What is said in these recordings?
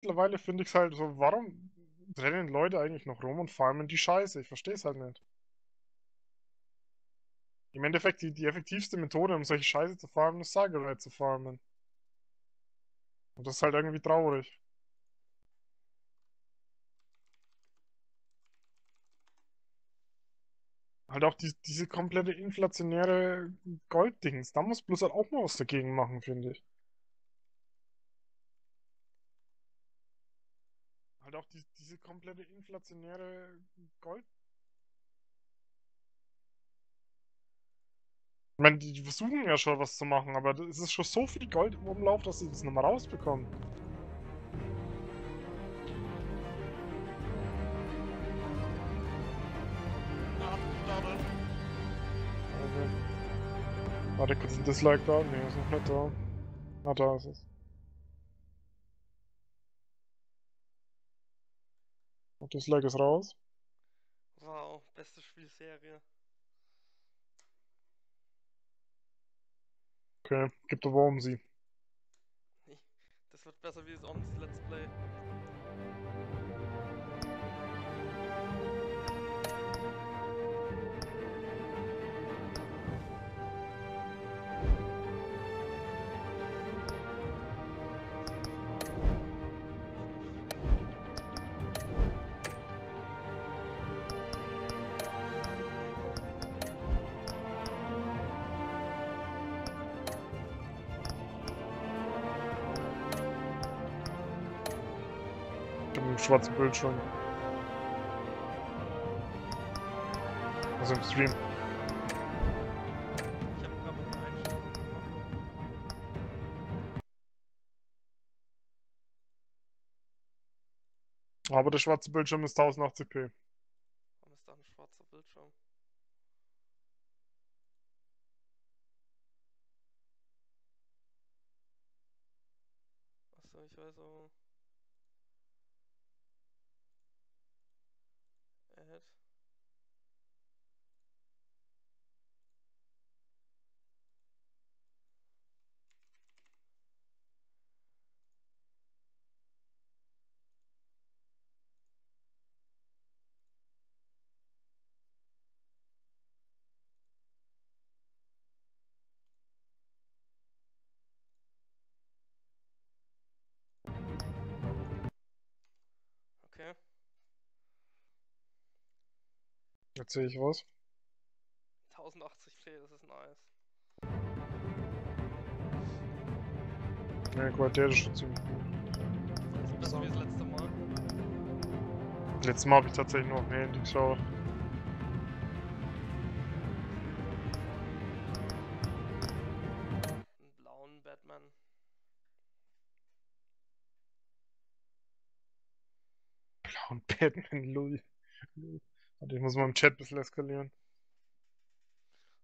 Mittlerweile finde ich es halt so, warum rennen Leute eigentlich noch rum und farmen die Scheiße? Ich verstehe es halt nicht. Im Endeffekt, die effektivste Methode, um solche Scheiße zu farmen, ist Sagerite zu farmen. Und das ist halt irgendwie traurig. Halt auch diese komplette inflationäre Golddings. Da muss bloß halt auch mal was dagegen machen, finde ich. Halt auch diese komplette inflationäre Gold. Ich meine, die versuchen ja schon was zu machen, aber es ist schon so viel Gold im Umlauf, dass sie das nochmal rausbekommen. Okay. Warte kurz, ein Dislike da? Ne, ist noch nicht da. Ah, da ist es. Und Dislike ist raus. Wow, beste Spielserie. Okay, gibt aber um sie. Das wird besser wie das Omnis Let's Play. Ich hab einen schwarzen Bildschirm. Also im Stream. Ich habe gerade eine Einstellung gemacht. Aber der schwarze Bildschirm ist 1080p. Warum ist da ein schwarzer Bildschirm? Achso, ich weiß auch. Add. Okay. Jetzt sehe ich was. 1080p, das ist nice. Ja, Qualität ist schon ziemlich gut. Das ist besser wie das letzte Mal. Letztes Mal habe ich tatsächlich nur auf dem Handy geschaut. Einen blauen Batman. Und Batman, Lul. Warte, ich muss mal im Chat ein bisschen eskalieren.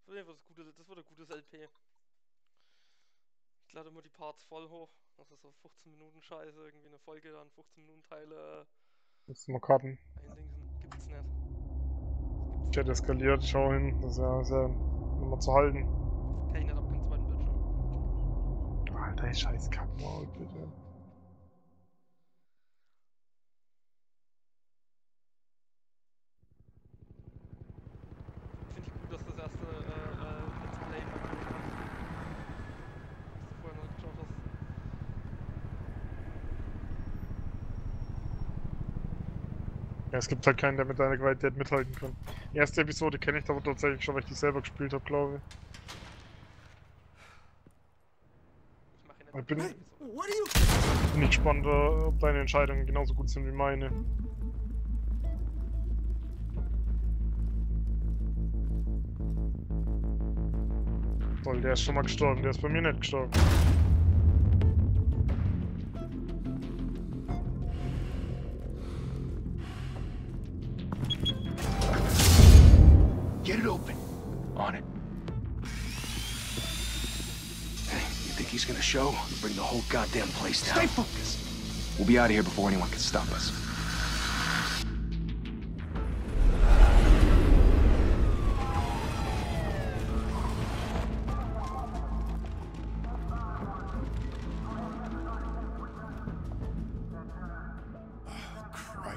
Das wird ein gutes LP. Ich lade immer die Parts voll hoch. Das ist so 15 Minuten Scheiße, irgendwie eine Folge dann 15 Minuten Teile Jetzt mal cutten. eindingsen. Gibt's nicht. Chat eskaliert, schau hin. Das ist ja nochmal zu halten. Kann ich nicht, hab keinen zweiten Bildschirm. Alter, scheiß Kackmaul, bitte. Finde ich gut, dass das erste Let's Play mal durch hast. Was du vorher noch geschaut hast. Ja, es gibt halt keinen, der mit deiner Qualität mithalten kann. Die erste Episode kenne ich aber tatsächlich schon, weil ich die selber gespielt habe, glaube ich. Ich mache ja Ich nicht die bin Episode. nicht gespannt, ob deine Entscheidungen genauso gut sind wie meine. Toll, der ist schon mal gestorben, der ist bei mir nicht gestorben. Get it open. On it. Hey, you think he's gonna show? Bring the whole goddamn place down. Stay focused. We'll be out of here before anyone can stop us.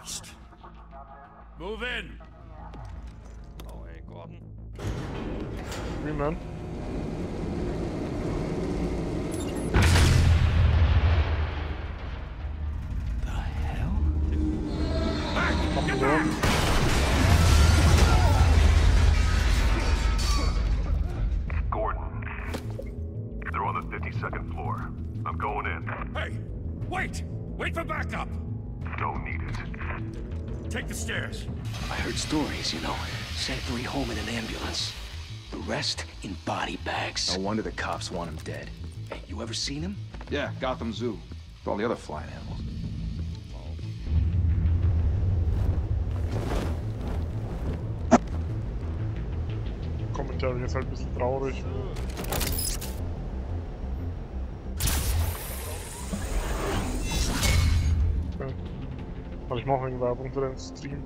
lost. Move in. Oh ey, Gordon. Wie, man? The hell? Get back! Gordon. They're on the 52nd floor. I'm going in. Hey, wait! Wait for backup! Don't need it. Take the stairs. I heard stories, you know. Sent 3 home in an ambulance. The rest in body bags. No wonder the cops want him dead. Hey, you ever seen him? Yeah, Gotham Zoo. With all the other flying animals. Kommentar ist halt ein bisschen traurig. Okay. Aber ich mache irgendwie Werbung für den Stream.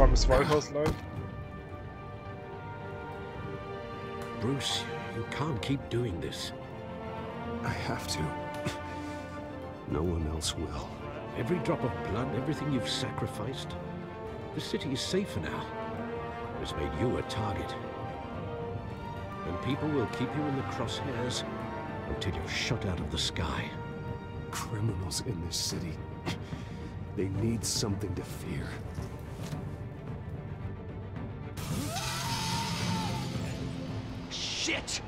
Miss Whitehouse live. Bruce, you can't keep doing this. I have to. No one else will. Every drop of blood, everything you've sacrificed. The city is safer now. It's made you a target. And people will keep you in the crosshairs until you're shot out of the sky. Criminals in this city. They need something to fear. Shit!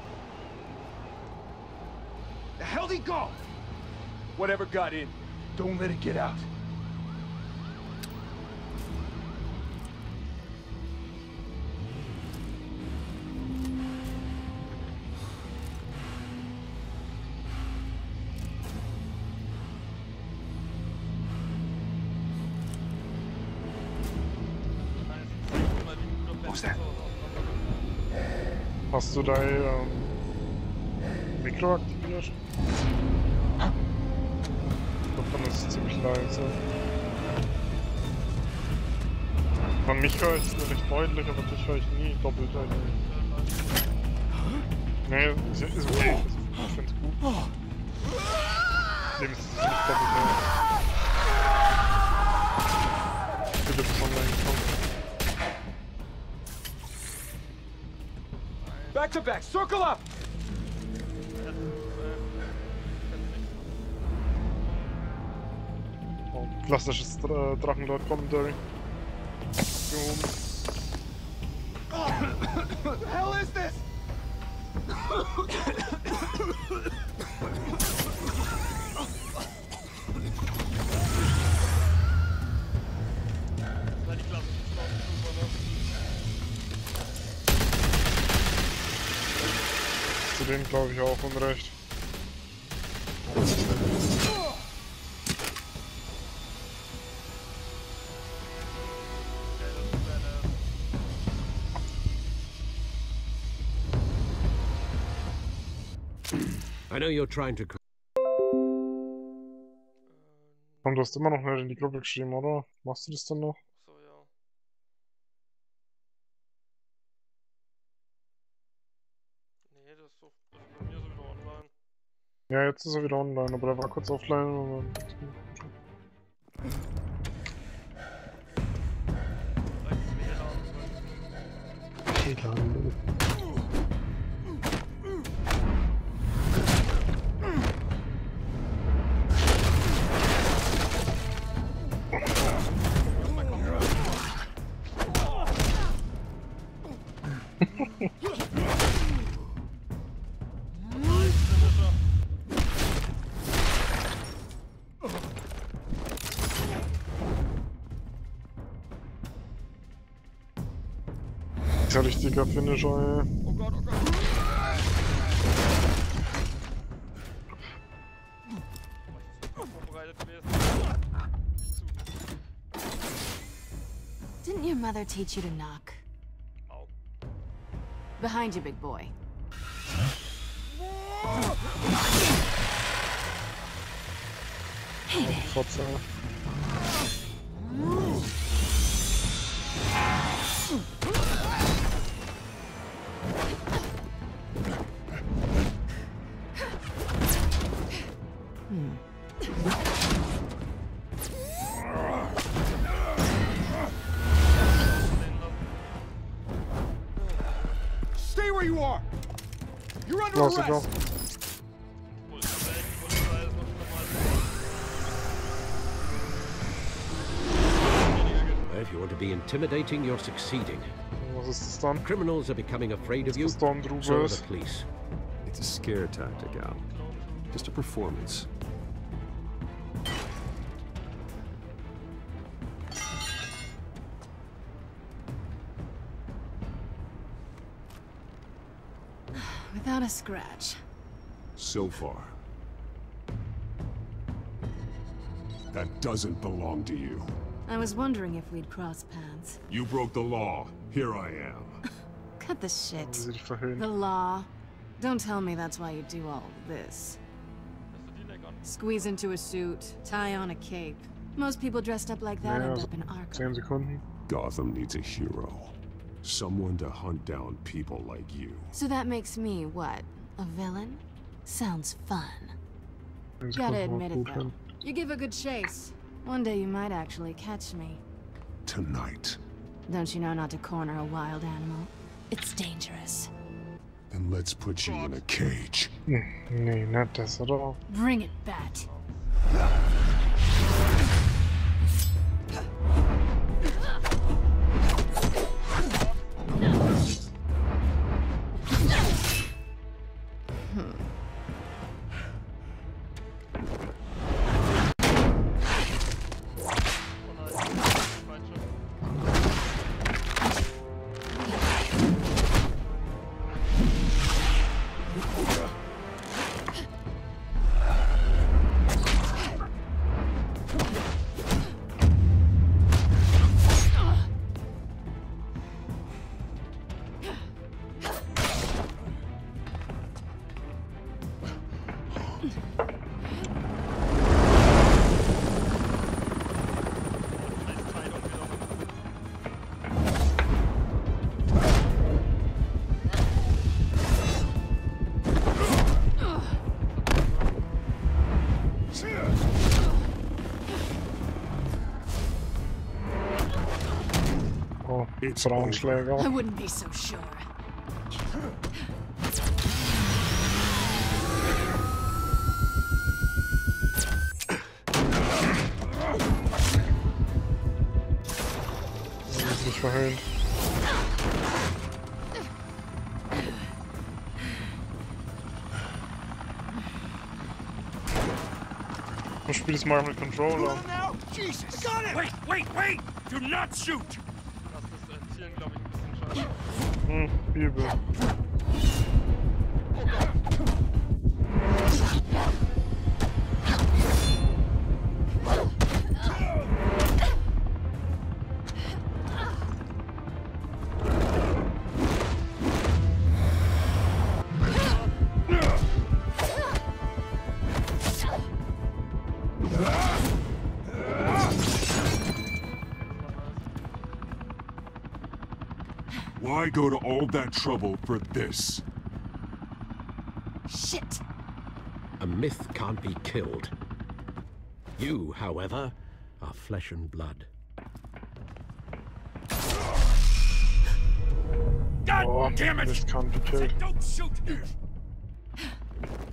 The hell'd he go? Whatever got in, don't let it get out. What was that? Hast du dein Mikro aktiviert? Ich glaube, dann ist es ziemlich leise. Von mich höre ich es recht deutlich, aber dich höre ich nie doppelt eigentlich. Nee, ist okay. Ich finde es gut. Dem ist es nicht doppelt hören. Bitte bis online gekommen. Back to back, circle up! Oh, klassisches Drachenlord-Commentary. What the hell is this? Zu denen glaube ich auch unrecht. I know you're trying to... Komm, du hast immer noch nicht in die Gruppe geschrieben, oder? Machst du das dann noch? So, ja. Nee, das ist doch bei mir so wieder online. Ja, jetzt ist er wieder online, aber er war kurz offline und dann... WLAN. Das ist ja richtiger Finisher, ey. Oh Gott, oh Gott. Vorbereitet gewesen. Didn't your mother teach you to knock? Au. Behind you, big boy. Fotze. Stay where you are. You're under Lass ich arrest. auch. If you want to be intimidating, you're succeeding. Was ist das dann? Criminals are becoming afraid of you. Das Stormtrooper So are ist. the police. It's a scare tactic, Al. Just a performance. Without a scratch. So far. That doesn't belong to you. I was wondering if we'd cross paths. You broke the law. Here I am. Cut the Wie shit. sie dich verhöhnen. The law. Don't tell me that's why you do all of this. Squeeze into a suit, tie on a cape. Most people dressed up like that Ja, end so up in Arkham. 10 Sekunden. Gotham needs a hero. Someone to hunt down people like you. So that makes me, what, a villain? Sounds fun. 10 Gotta Sekunden admit war it gut though. hin. You give a good chase. One day you might actually catch me. Tonight. Don't you know not to corner a wild animal? It's dangerous. Then let's put you in a cage. Nee, nicht das, oder? Bring it, Bat. Oh, It's Frauenschläger. I wouldn't be so sure. Sie ist nicht verhöhnt. Du spielst mal mit Controller. Now, Jesus! Got him! Wait! Do not shoot! Das ist Zielen, glaube ich, ein bisschen schade. Übel. Why go to all that trouble for this? Shit! A myth can't be killed. You, however, are flesh and blood. God Oh, damn it! this can't be killed. Don't shoot!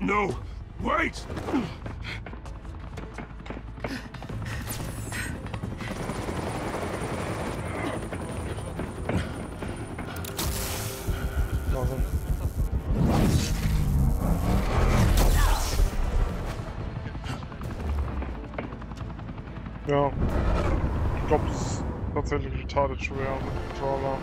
No! Wait! Warum? Ja. Ich glaube, es ist tatsächlich retarded schwer mit Controller.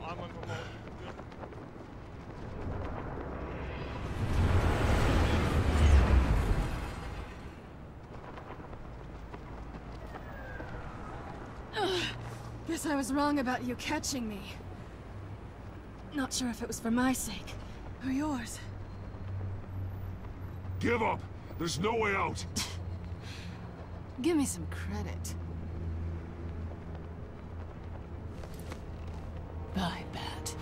Arm einfach mal ausprobieren. Guess I was wrong about you catching me. Not sure if it was for my sake or yours. Give up! There's no way out! Give me some credit. Bye, Bat.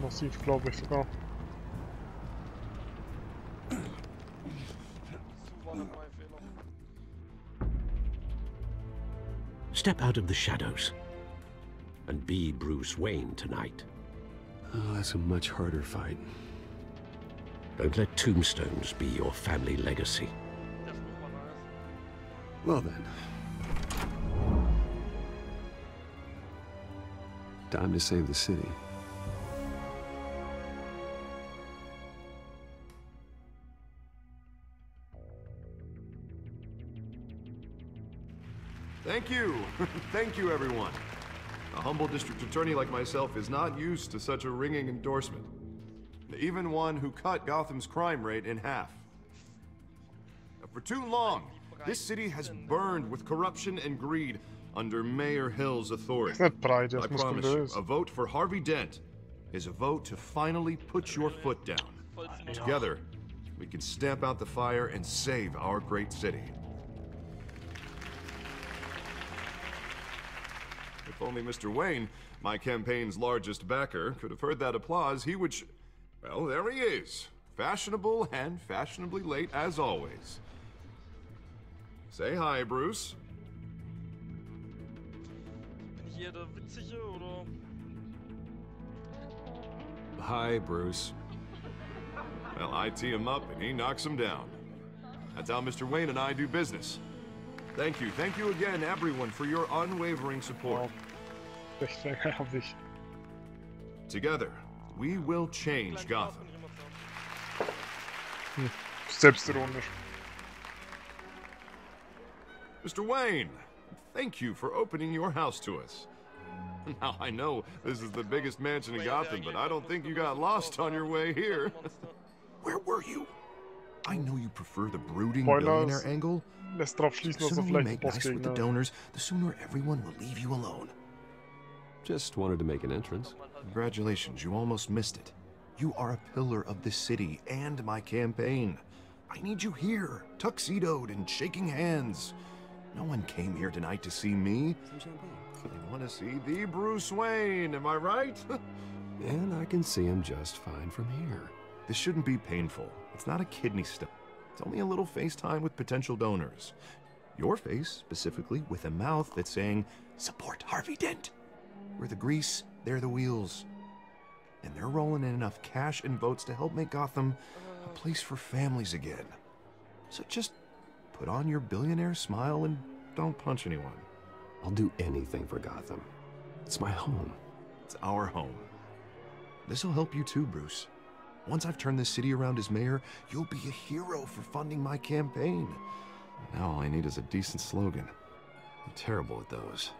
Massiv, glaube ich sogar. Step out of the shadows and be Bruce Wayne tonight. Oh, that's a much harder fight. Don't let tombstones be your family legacy. Well then. Time to save the city. Thank you. Thank you, everyone. A humble district attorney like myself is not used to such a ringing endorsement. Even one who cut Gotham's crime rate in half. For too long, this city has burned with corruption and greed under Mayor Hill's authority. I promise you, a vote for Harvey Dent is a vote to finally put your foot down. Together, we can stamp out the fire and save our great city. If only Mr. Wayne, my campaign's largest backer, could have heard that applause, he would well, there he is. Fashionable and fashionably late as always. Say hi, Bruce. Bin ich hier der Witzige, oder? Hi, Bruce. Well, I tee him up and he knocks him down. That's how Mr. Wayne and I do business. Thank you again, everyone, for your unwavering support. Together, we will change Gotham. Selbstironisch. Mr. Wayne, thank you for opening your house to us. Now, I know this is the biggest mansion in Gotham, but I don't think you got lost on your way here. Where were you? I know you prefer the brooding billionaire angle. The sooner we make nice with the donors, the sooner everyone will leave you alone. Just wanted to make an entrance. Congratulations, you almost missed it. You are a pillar of this city and my campaign. I need you here, tuxedoed and shaking hands. No one came here tonight to see me. Some champagne. They want to see the Bruce Wayne, am I right? And I can see him just fine from here. This shouldn't be painful. It's not a kidney stone. It's only a little FaceTime with potential donors. Your face, specifically, with a mouth that's saying, support Harvey Dent. We're the grease, they're the wheels. And they're rolling in enough cash and votes to help make Gotham a place for families again. So just put on your billionaire smile and don't punch anyone. I'll do anything for Gotham. It's my home. It's our home. This'll help you too, Bruce. Once I've turned this city around as mayor, you'll be a hero for funding my campaign. Now all I need is a decent slogan. I'm terrible at those.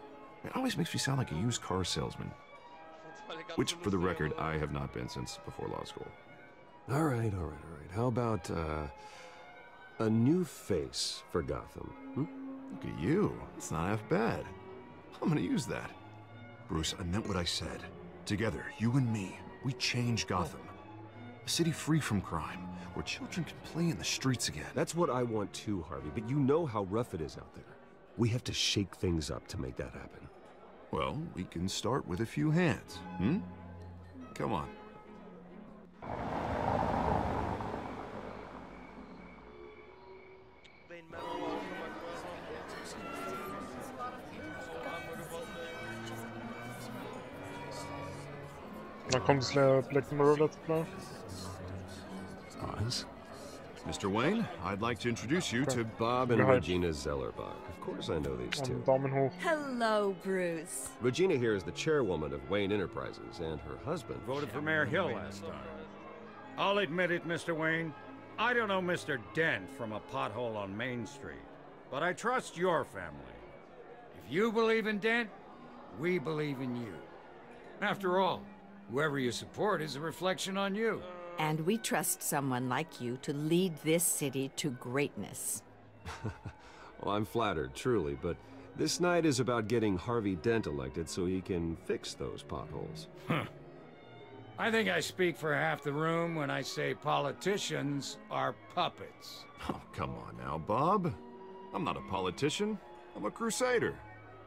It always makes me sound like a used car salesman. Which, for the record, I have not been since before law school. All right. How about, a new face for Gotham? Look at you. It's not half bad. I'm gonna use that. Bruce, I meant what I said. Together, you and me, we change Gotham. A city free from crime, where children can play in the streets again. That's what I want too, Harvey, but you know how rough it is out there. We have to shake things up to make that happen. Well, we can start with a few hands, Come on. Dann kommt das Black Mirror Let's Play. Oz? Mr. Wayne, I'd like to introduce you to Bob and Regina Zellerbach. Of course I know these two. Daumen hoch. Hello, Bruce. Regina here is the chairwoman of Wayne Enterprises, and her husband Voted for Mayor Hill last time. I'll admit it, Mr. Wayne. I don't know Mr. Dent from a pothole on Main Street, but I trust your family. If you believe in Dent, we believe in you. After all, whoever you support is a reflection on you. And we trust someone like you to lead this city to greatness. Well, I'm flattered, truly, but this night is about getting Harvey Dent elected so he can fix those potholes. I think I speak for half the room when I say politicians are puppets. Oh, come on now, Bob. I'm not a politician. I'm a crusader.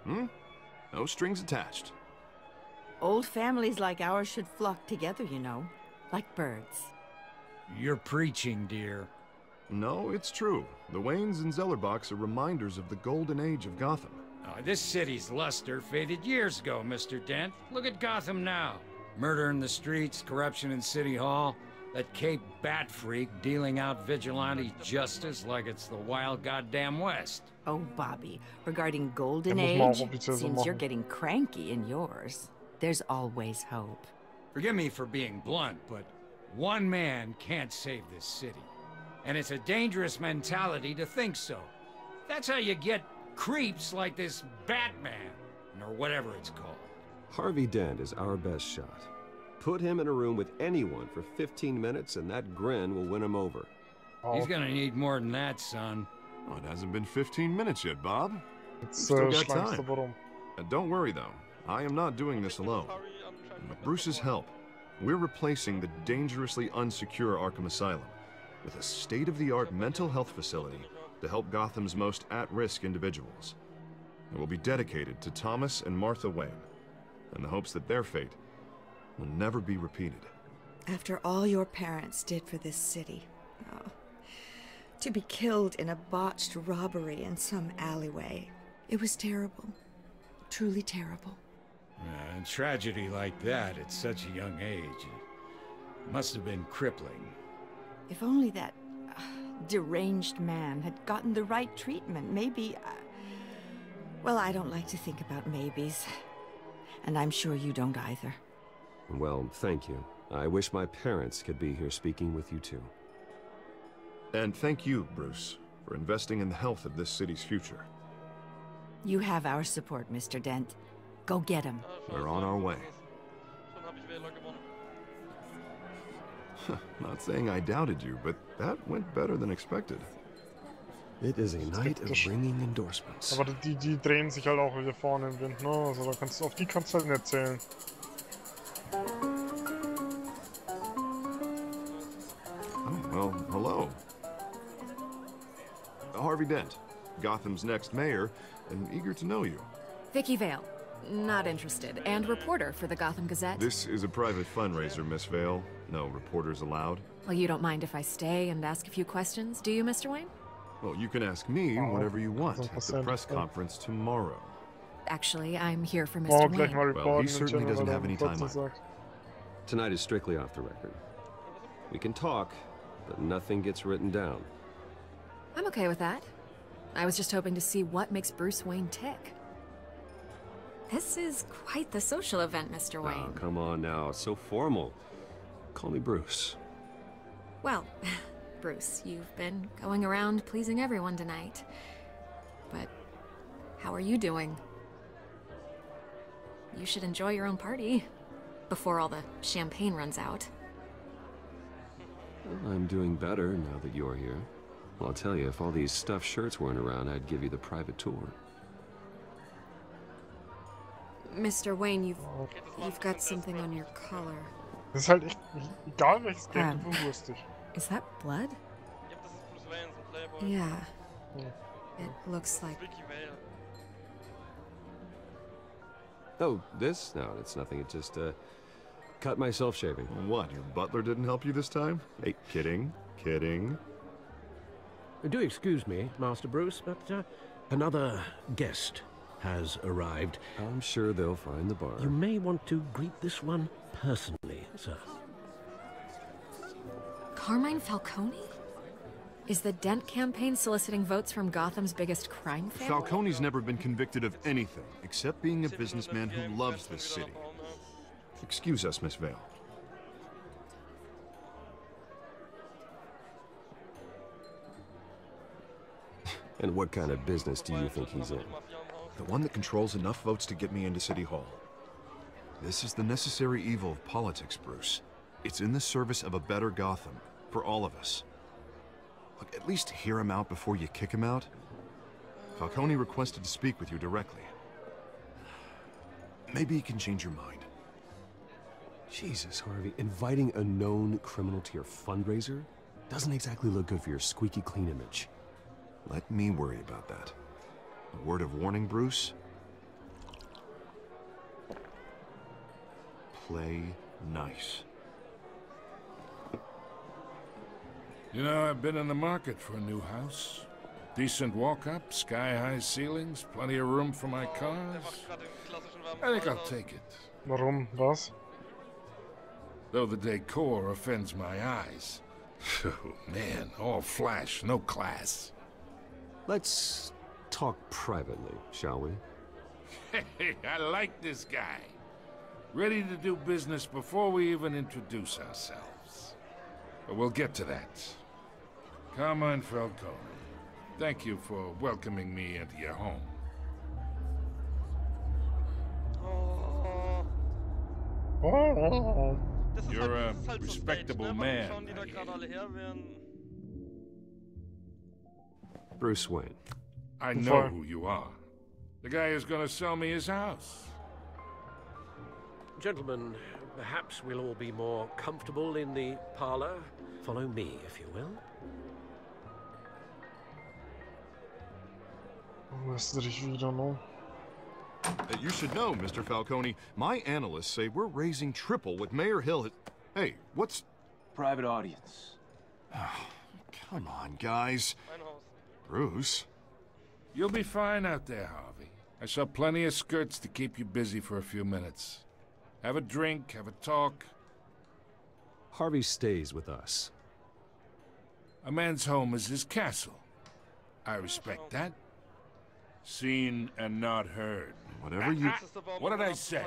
No strings attached. Old families like ours should flock together, you know, like birds. You're preaching, dear. No, it's true. The Waynes and Zellerbachs are reminders of the golden age of Gotham. This city's luster faded years ago, Mr. Dent. Look at Gotham now. Murder in the streets, corruption in City Hall, that Cape Bat freak dealing out vigilante justice like it's the wild goddamn West. Oh, Bobby, regarding Golden Age, seems you're getting cranky in yours. There's always hope. Forgive me for being blunt, but one man can't save this city. And it's a dangerous mentality to think so. That's how you get creeps like this Batman, or whatever it's called. Harvey Dent is our best shot. Put him in a room with anyone for 15 minutes and that grin will win him over. He's gonna need more than that, son. Well, it hasn't been 15 minutes yet, Bob. It's Still got time. Don't worry, though. I am not doing this alone. With Bruce's help, we're replacing the dangerously unsecure Arkham Asylum with a state-of-the-art mental health facility to help Gotham's most at-risk individuals. It will be dedicated to Thomas and Martha Wayne, in the hopes that their fate will never be repeated. After all your parents did for this city, to be killed in a botched robbery in some alleyway, it was terrible. Truly terrible. A tragedy like that at such a young age must have been crippling. If only that deranged man had gotten the right treatment, maybe... well, I don't like to think about maybes. And I'm sure you don't either. Well, thank you. I wish my parents could be here speaking with you too. And thank you, Bruce, for investing in the health of this city's future. You have our support, Mr. Dent. Go get him. We're on our way. Not saying I doubted you, but that went better than expected. It is a night of ringing endorsements. Aber die drehen sich halt auch hier vorne im Wind, ne? Also da kannst, auf die kannst du halt nicht zählen. Oh, well, hello. Harvey Dent, Gotham's next mayor, and eager to know you. Vicky Vale. Not interested. And reporter for the Gotham Gazette. This is a private fundraiser, Miss Vale. No reporters allowed. Well, you don't mind if I stay and ask a few questions, do you, Mr. Wayne? Well, you can ask me whatever you want at the press conference tomorrow. Actually, I'm here for Mr. Wayne. Well, he certainly doesn't have any time either. Tonight is strictly off the record. We can talk, but nothing gets written down. I'm okay with that. I was just hoping to see what makes Bruce Wayne tick. This is quite the social event, Mr. Wayne. Oh, come on now. It's so formal. Call me Bruce. Well, Bruce, you've been going around pleasing everyone tonight. But how are you doing? You should enjoy your own party before all the champagne runs out. Well, I'm doing better now that you're here. Well, I'll tell you, if all these stuffed shirts weren't around, I'd give you the private tour. Mr. Wayne, you've got something on your collar. Das ist halt echt egal welches Geld du bewusst. Is that blood? Yeah. It looks like... Oh, this? No, it's nothing. It just, cut myself shaving. What, your butler didn't help you this time? Hey, kidding. Kidding. Do excuse me, Master Bruce, but another guest has arrived. I'm sure they'll find the bar. You may want to greet this one personally, sir. Carmine Falcone? Is the Dent campaign soliciting votes from Gotham's biggest crime family? Falcone's never been convicted of anything, except being a businessman who loves this city. Excuse us, Miss Vale. And what kind of business do you think he's in? The one that controls enough votes to get me into City Hall. This is the necessary evil of politics, Bruce. It's in the service of a better Gotham, for all of us. Look, at least hear him out before you kick him out. Falcone requested to speak with you directly. Maybe he can change your mind. Jesus, Harvey, inviting a known criminal to your fundraiser doesn't exactly look good for your squeaky clean image. Let me worry about that. A word of warning, Bruce? Play nice. You know, I've been in the market for a new house. Decent walk-up, sky-high ceilings, plenty of room for my cars. I think I'll take it. Warum? Was? Though the decor offends my eyes. Oh, man, all flash, no class. Let's talk privately, shall we? Hey, I like this guy. Ready to do business before we even introduce ourselves. But we'll get to that. Carmine Falcone, thank you for welcoming me into your home. You're a respectable man. Bruce Wayne. I know who you are. The guy who's gonna sell me his house. Gentlemen, perhaps we'll all be more comfortable in the parlor. Follow me, if you will. You should know, Mr. Falcone, my analysts say we're raising triple what Mayor Hill has... Hey, what's... Private audience. Come on, guys. Bruce? You'll be fine out there, Harvey. I saw plenty of skirts to keep you busy for a few minutes. Have a drink, have a talk. Harvey stays with us. A man's home is his castle. I respect that. Seen and not heard. Whatever you... What did I say?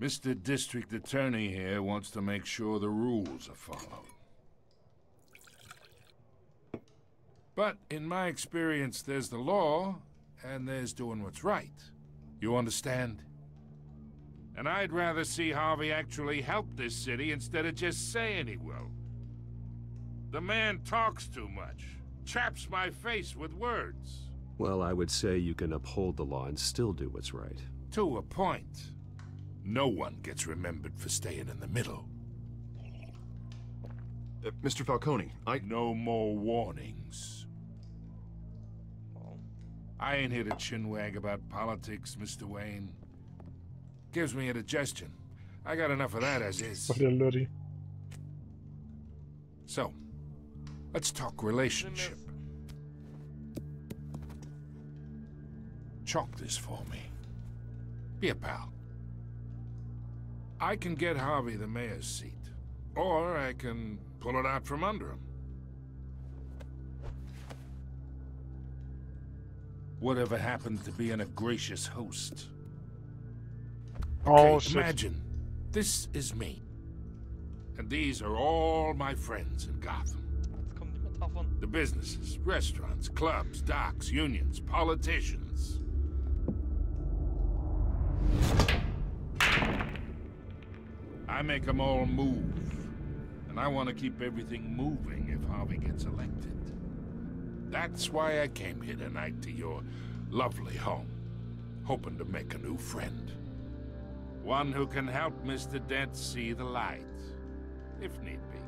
Mr. District Attorney here wants to make sure the rules are followed. But in my experience, there's the law, and there's doing what's right. You understand? And I'd rather see Harvey actually help this city instead of just saying he will. The man talks too much, chaps my face with words. Well, I would say you can uphold the law and still do what's right. To a point. No one gets remembered for staying in the middle. Mr. Falcone, No more warnings. I ain't here to chinwag about politics, Mr. Wayne. Gives me indigestion. I got enough of that as is. So, let's talk relationship. Chalk this for me. Be a pal. I can get Harvey the mayor's seat, or I can pull it out from under him. Whatever happens to being a gracious host? Oh, okay, shit. Imagine, this is me. And these are all my friends in Gotham. The businesses, restaurants, clubs, docks, unions, politicians. I make them all move. And I want to keep everything moving if Harvey gets elected. That's why I came here tonight to your lovely home, hoping to make a new friend. One who can help Mr. Dent see the light, if need be.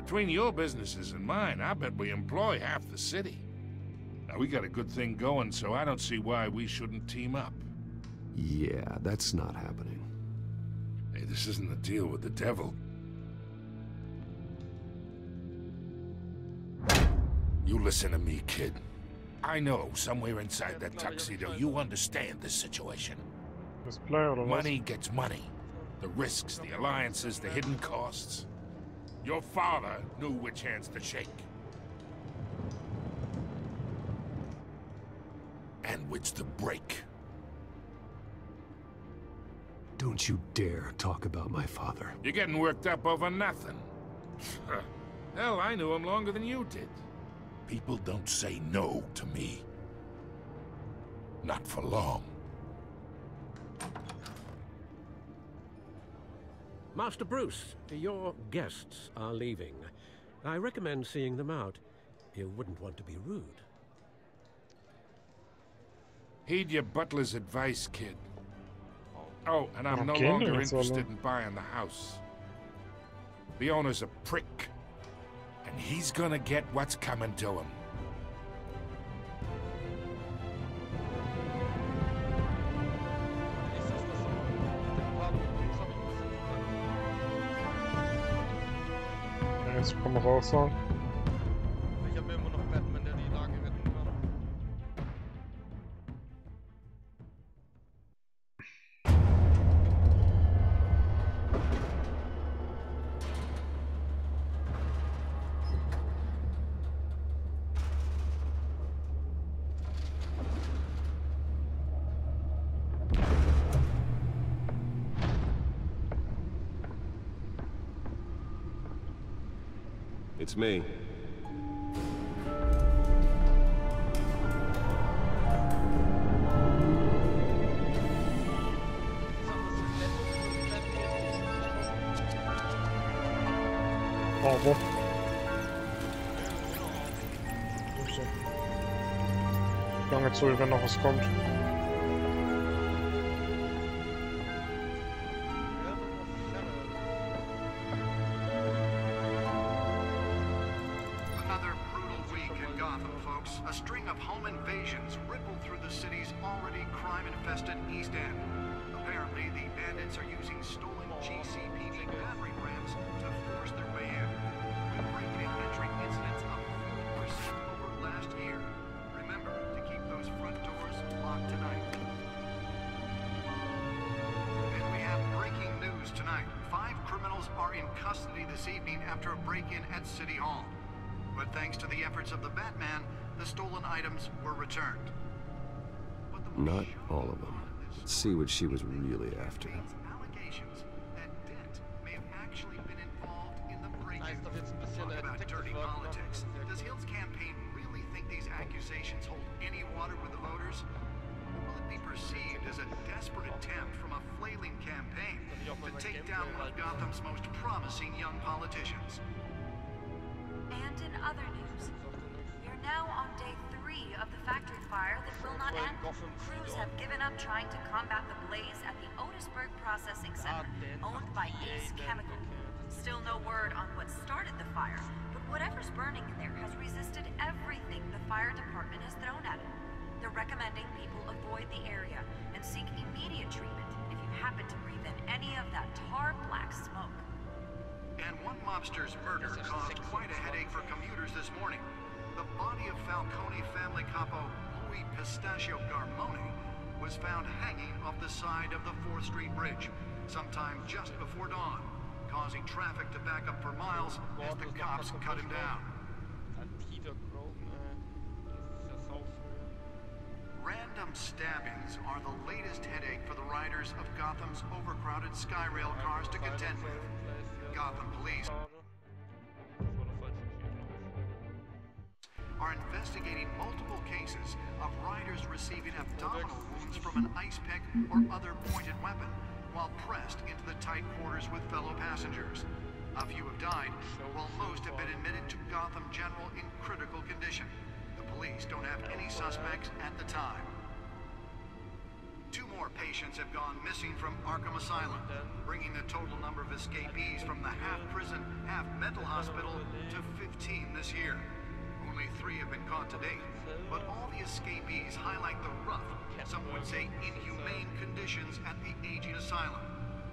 Between your businesses and mine, I bet we employ half the city. Now, we got a good thing going, so I don't see why we shouldn't team up. Yeah, that's not happening. Hey, this isn't a deal with the devil. You listen to me, kid. I know, somewhere inside that tuxedo, you understand this situation. Money gets money. The risks, the alliances, the hidden costs. Your father knew which hands to shake. And which to break. Don't you dare talk about my father. You're getting worked up over nothing. Hell, I knew him longer than you did. People don't say no to me. Not for long. Master Bruce, your guests are leaving. I recommend seeing them out. You wouldn't want to be rude. Heed your butler's advice, kid. Oh, and I'm no Okay, longer that's all interested then. in buying the house. The owner's a prick, and he's gonna get what's coming to him. Ja, jetzt kann man raus sagen. Ich habe immer noch Batman, der die Lage retten kann. It's me. Aber. Lange zu, wenn noch was kommt. Another brutal week in Gotham, folks. A string of home invasions rippled through the city's already crime-infested East End. Apparently, the bandits are using stolen GCPD battering rams to force their way in. With break-in and entry incidents up 4% over last year. Remember to keep those front doors locked tonight. And we have breaking news tonight. 5 criminals are in custody this evening after a break-in at City Hall. But thanks to the efforts of the Batman, the stolen items were returned. Not all of them. Let's see what she was really after. Allegations that Dent may have actually been involved in the break-in. Da ist doch jetzt ein bisschen Talk about Detective dirty Work, ne? politics. Sehr gut. Does Hill's campaign really think these accusations hold any water with the voters? Or will it be perceived as a desperate attempt from a flailing campaign to take down one of Gotham's most promising young politicians? And in other news, we're now on day 3 of the factory fire that will not end. Crews have given up trying to combat the blaze at the Otisburg Processing Center, owned by Ace Chemical. Still no word on what started the fire, but whatever's burning in there has resisted everything the fire department has thrown at it. They're recommending people avoid the area and seek immediate treatment if you happen to breathe in any of that tar black smoke. And one mobster's murder caused quite a headache for commuters this morning. The body of Falcone family capo Louis Pistachio Garmone was found hanging off the side of the 4th Street Bridge sometime just before dawn, causing traffic to back up for miles as the cops cut him down. Random stabbings are the latest headache for the riders of Gotham's overcrowded Skyrail cars to contend with. Gotham police are investigating multiple cases of riders receiving abdominal wounds from an ice pick or other pointed weapon while pressed into the tight quarters with fellow passengers. A few have died, while most have been admitted to Gotham General in critical condition. The police don't have any suspects at the time. 2 more patients have gone missing from Arkham Asylum, bringing the total number of escapees from the half-prison, half-mental hospital to 15 this year. Only 3 have been caught to date, but all the escapees highlight the rough, some would say inhumane conditions at the aging asylum.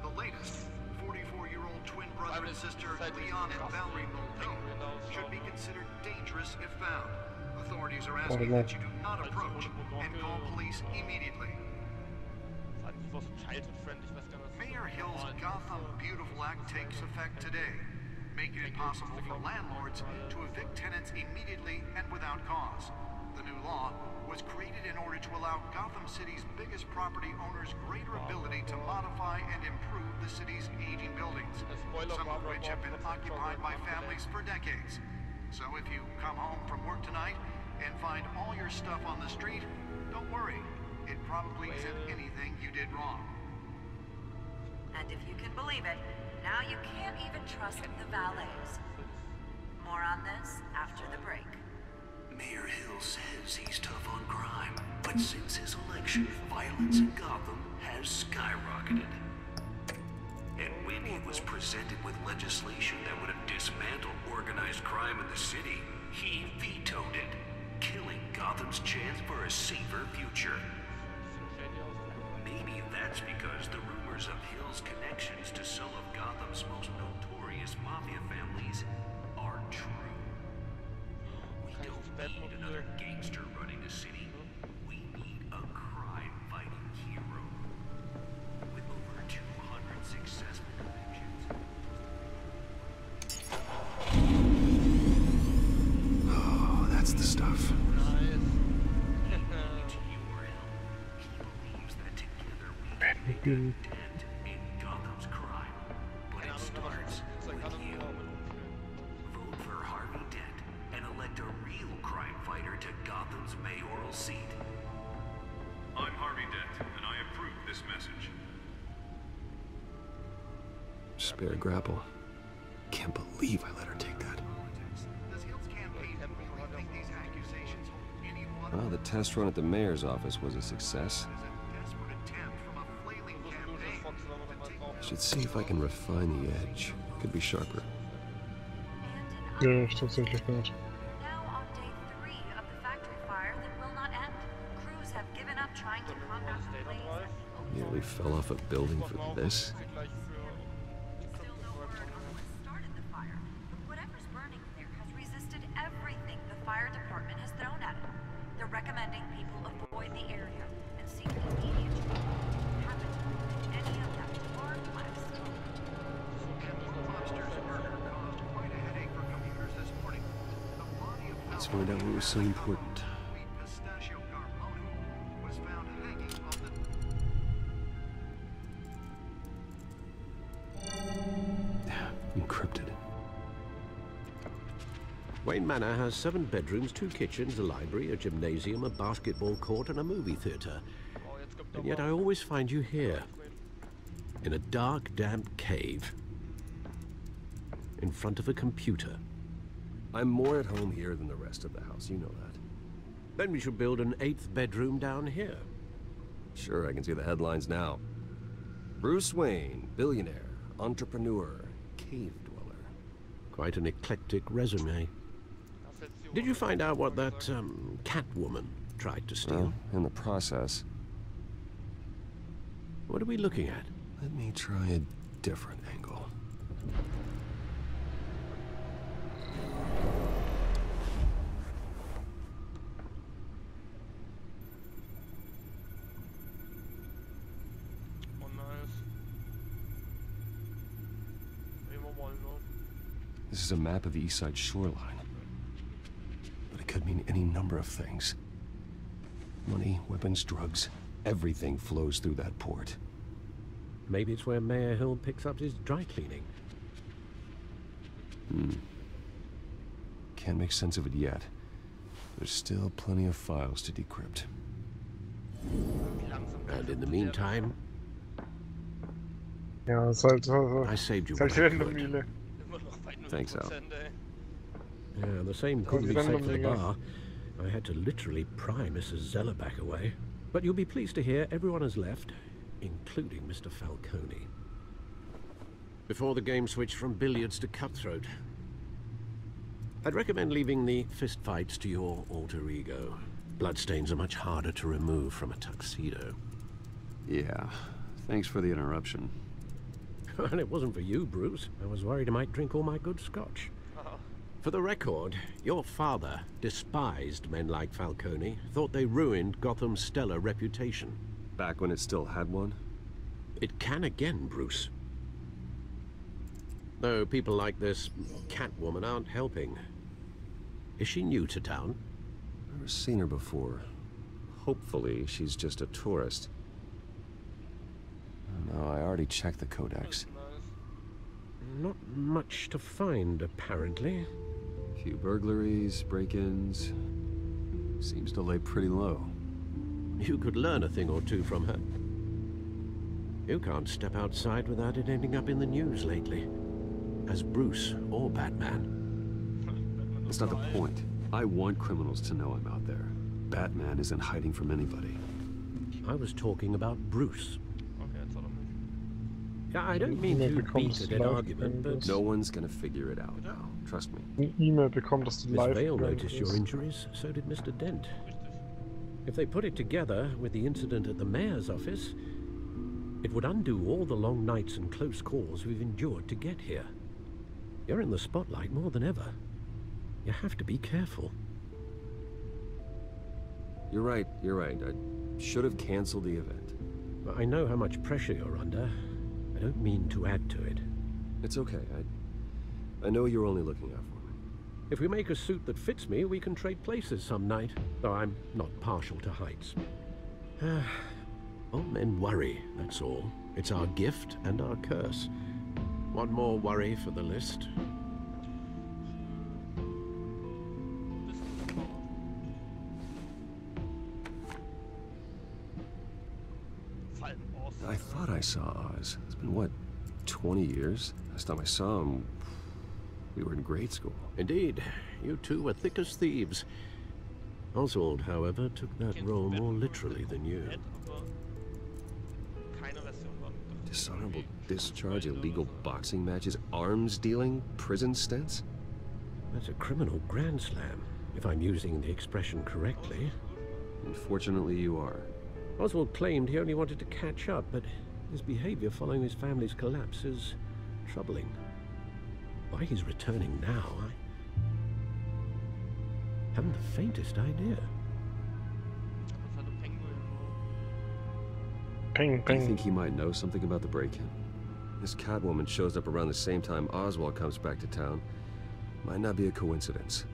The latest, 44-year-old twin brother and sister Leon and Valerie Muldoon should be considered dangerous if found. Authorities are asking that you do not approach and call police immediately. Mayor Hill's Gotham Beautiful Act takes effect today, making it possible for landlords to evict tenants immediately and without cause. The new law was created in order to allow Gotham City's biggest property owners greater ability to modify and improve the city's aging buildings, some of which have been occupied by families for decades. So if you come home from work tonight and find all your stuff on the street, don't worry. It probably isn't anything you did wrong. And if you can believe it, now you can't even trust the valets. More on this after the break. Mayor Hill says he's tough on crime, but since his election, violence in Gotham has skyrocketed. And when he was presented with legislation that would have dismantled organized crime in the city, he vetoed it, killing Gotham's chance for a safer future. Maybe that's because the rumors of Hill's connections to some of Gotham's most notorious mafia families are true. We don't need another gangster running the city. We need a crime-fighting hero. With over 200 successful convictions. Oh, that's the stuff. In Gotham's crime, but it starts with you. Vote for Harvey Dent and elect a real crime fighter to Gotham's mayoral seat. I'm Harvey Dent, and I approve this message. Spare grapple. Can't believe I let her take that. Well, the test run at the mayor's office was a success. Should see if I can refine the edge. Could be sharper. Ja, tatsächlich nicht. Now on day 3 of the factory fire that will not end, crews have given up trying to combat the blaze. Nearly fell off a building for this. Still no word on what started the fire, but whatever's burning there has resisted everything the fire department has thrown at it. They're recommending people avoid the area and seek immediate treatment. Happen to any of them or less. Lobster's murder caused quite a headache for commuters this morning. The body of Let's find out what was so important. Pistachio Garmoni was found hanging on the... Encrypted. Wayne Manor has 7 bedrooms, 2 kitchens, a library, a gymnasium, a basketball court, and a movie theater. And yet I always find you here, in a dark, damp cave, in front of a computer. I'm more at home here than the rest of the house, you know that. Then we should build an 8th bedroom down here. Sure, I can see the headlines now. Bruce Wayne, billionaire, entrepreneur, cave dweller. Quite an eclectic resume. Did you find out what that, Catwoman tried to steal? Well, in the process. What are we looking at? Let me try a different angle. Oh, nice. This is a map of the East Side shoreline. But it could mean any number of things. Money, weapons, drugs, everything flows through that port. Maybe it's where Mayor Hill picks up his dry cleaning. Can't make sense of it yet. There's still plenty of files to decrypt. And in the meantime, Ja, es ist halt, I saved you ist halt what I random could. Mühle. Thanks, Al. Yeah, the same couldn't be said for the bar. I had to literally pry Mrs. Zellerback away. But you'll be pleased to hear everyone has left, including Mr. Falcone. Before the game switched from billiards to cutthroat. I'd recommend leaving the fistfights to your alter ego. Bloodstains are much harder to remove from a tuxedo. Yeah, thanks for the interruption. And it wasn't for you, Bruce. I was worried I might drink all my good scotch. For the record, your father despised men like Falcone, thought they ruined Gotham's stellar reputation. Back when it still had one? It can again, Bruce. Though people like this Catwoman aren't helping. Is she new to town? Never seen her before. Hopefully, she's just a tourist. No, I already checked the codex. Not much to find, apparently. Few burglaries, break-ins. Seems to lay pretty low. You could learn a thing or two from her. You can't step outside without it ending up in the news lately. As Bruce or Batman. That's not the point. I want criminals to know I'm out there. Batman isn't hiding from anybody. I was talking about Bruce. Okay, jetzt hat er mich. I don't mean to beat a dead argument, but... No one's gonna figure it out now. Trust me. Eine E-Mail bekommen, dass du Miss live Vale gegangen noticed your bist. injuries, so did Mr. Dent. If they put it together with the incident at the mayor's office, it would undo all the long nights and close calls we've endured to get here. You're in the spotlight more than ever. You have to be careful. You're right. I should have canceled the event. Well, I know how much pressure you're under. I don't mean to add to it. It's okay. I know you're only looking out for me. If we make a suit that fits me, we can trade places some night. Though I'm not partial to heights. All men worry, that's all. It's our gift and our curse. One more worry for the list. I thought I saw Oz. It's been, what, 20 years? Last time I saw him, we were in grade school. Indeed. You two were thick as thieves. Oswald, however, took that role more literally than you. Dishonorable discharge, illegal boxing matches, arms dealing, prison stints? That's a criminal grand slam, if I'm using the expression correctly. Unfortunately, you are. Oswald claimed he only wanted to catch up, but his behavior following his family's collapse is troubling. Why he's returning now, I haven't the faintest idea. Ping, I ping. think he might know something about the break-in. This Catwoman shows up around the same time Oswald comes back to town. Might not be a coincidence.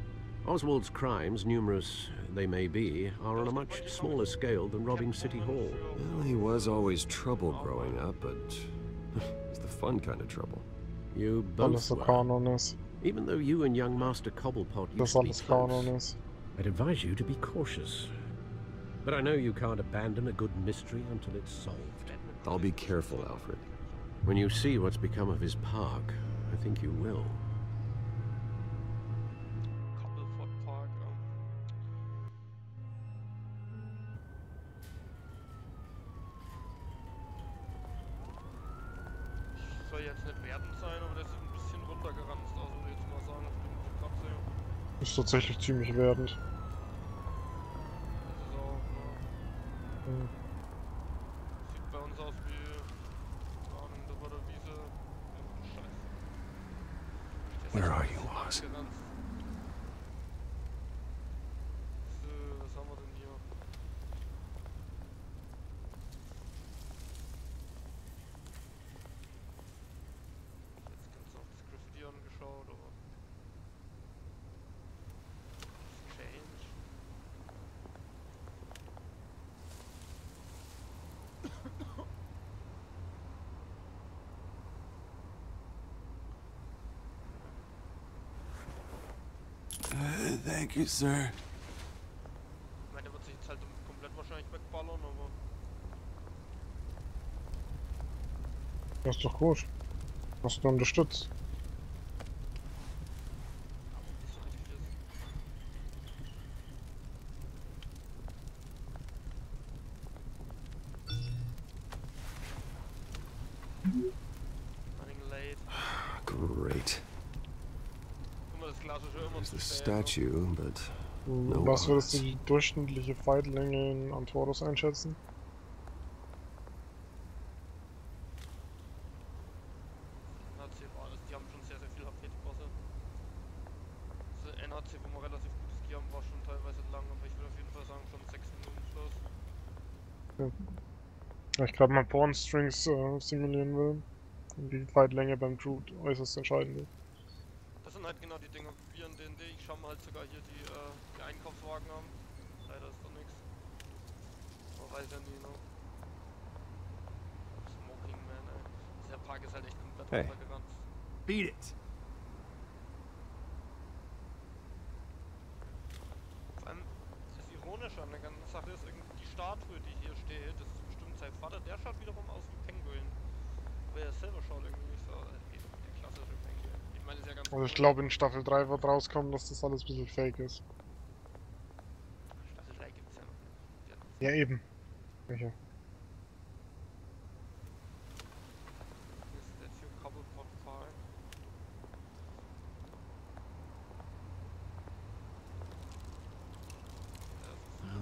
Oswald's crimes, numerous they may be, are on a much smaller scale than robbing City Hall. Well, he was always trouble growing up, but it's the fun kind of trouble. You Alles both so were. Kanon ist. Even though you and young Master Cobblepot Das used to be alles Kanon close, ist. I'd advise you to be cautious. But I know you can't abandon a good mystery until it's solved. I'll be careful, Alfred. When you see what's become of his park, I think you will. Soll jetzt nicht wertend sein, aber das ist ein bisschen runtergeranzt, also würde ich jetzt mal sagen, auf dem Katze. Ist tatsächlich ziemlich werdend. Das ist auch, ne? Sieht bei uns aus wie, keine Ahnung, da war der Wiese. Scheiße. Where are you, Oz? So, was haben wir denn hier? Jetzt ganz auf das Graffiti angeschaut, aber Change. Thank you, sir. Ich meine, der wird sich jetzt halt komplett wahrscheinlich wegballern, aber Das ist doch gut. Hast du unterstützt. nicht so richtig ist. Running late. Great. Guck mal, das Klassische immer There's zu the spät, ne? statue, but no Was würdest du Oz. die durchschnittliche Fightlänge in Antoros einschätzen? NHC war das, die haben schon sehr, sehr viel HP, die Bosse. Das NHC, wo wir relativ gutes Gear haben, war schon teilweise lang, aber ich würde auf jeden Fall sagen, schon 6 Minuten Schluss. Ja, ich glaube mal Pawn Strings simulieren will. Und die Fightlänge beim Druid äußerst entscheidend ist. Das sind halt genau die Dinge. Wir in D&D, ich schau mal halt sogar hier die Einkaufswagen haben. Leider ist da nichts. Man weiß ja nie, ne? Smoking Man, ey. Dieser Park ist halt echt komplett Hey. runtergerannt. Beat it. an der ganzen Sache ist, irgendwie die Statue, die hier steht, das ist bestimmt sein Vater, der schaut wiederum aus wie Penguin. Aber er selber schaut irgendwie nicht so, der klassische Penguin. Ich meine, ist ja ganz Also ich glaube in Staffel 3 wird rauskommen, dass das alles ein bisschen fake ist. Staffel 3 gibt's ja noch nicht. Ja eben. Welche?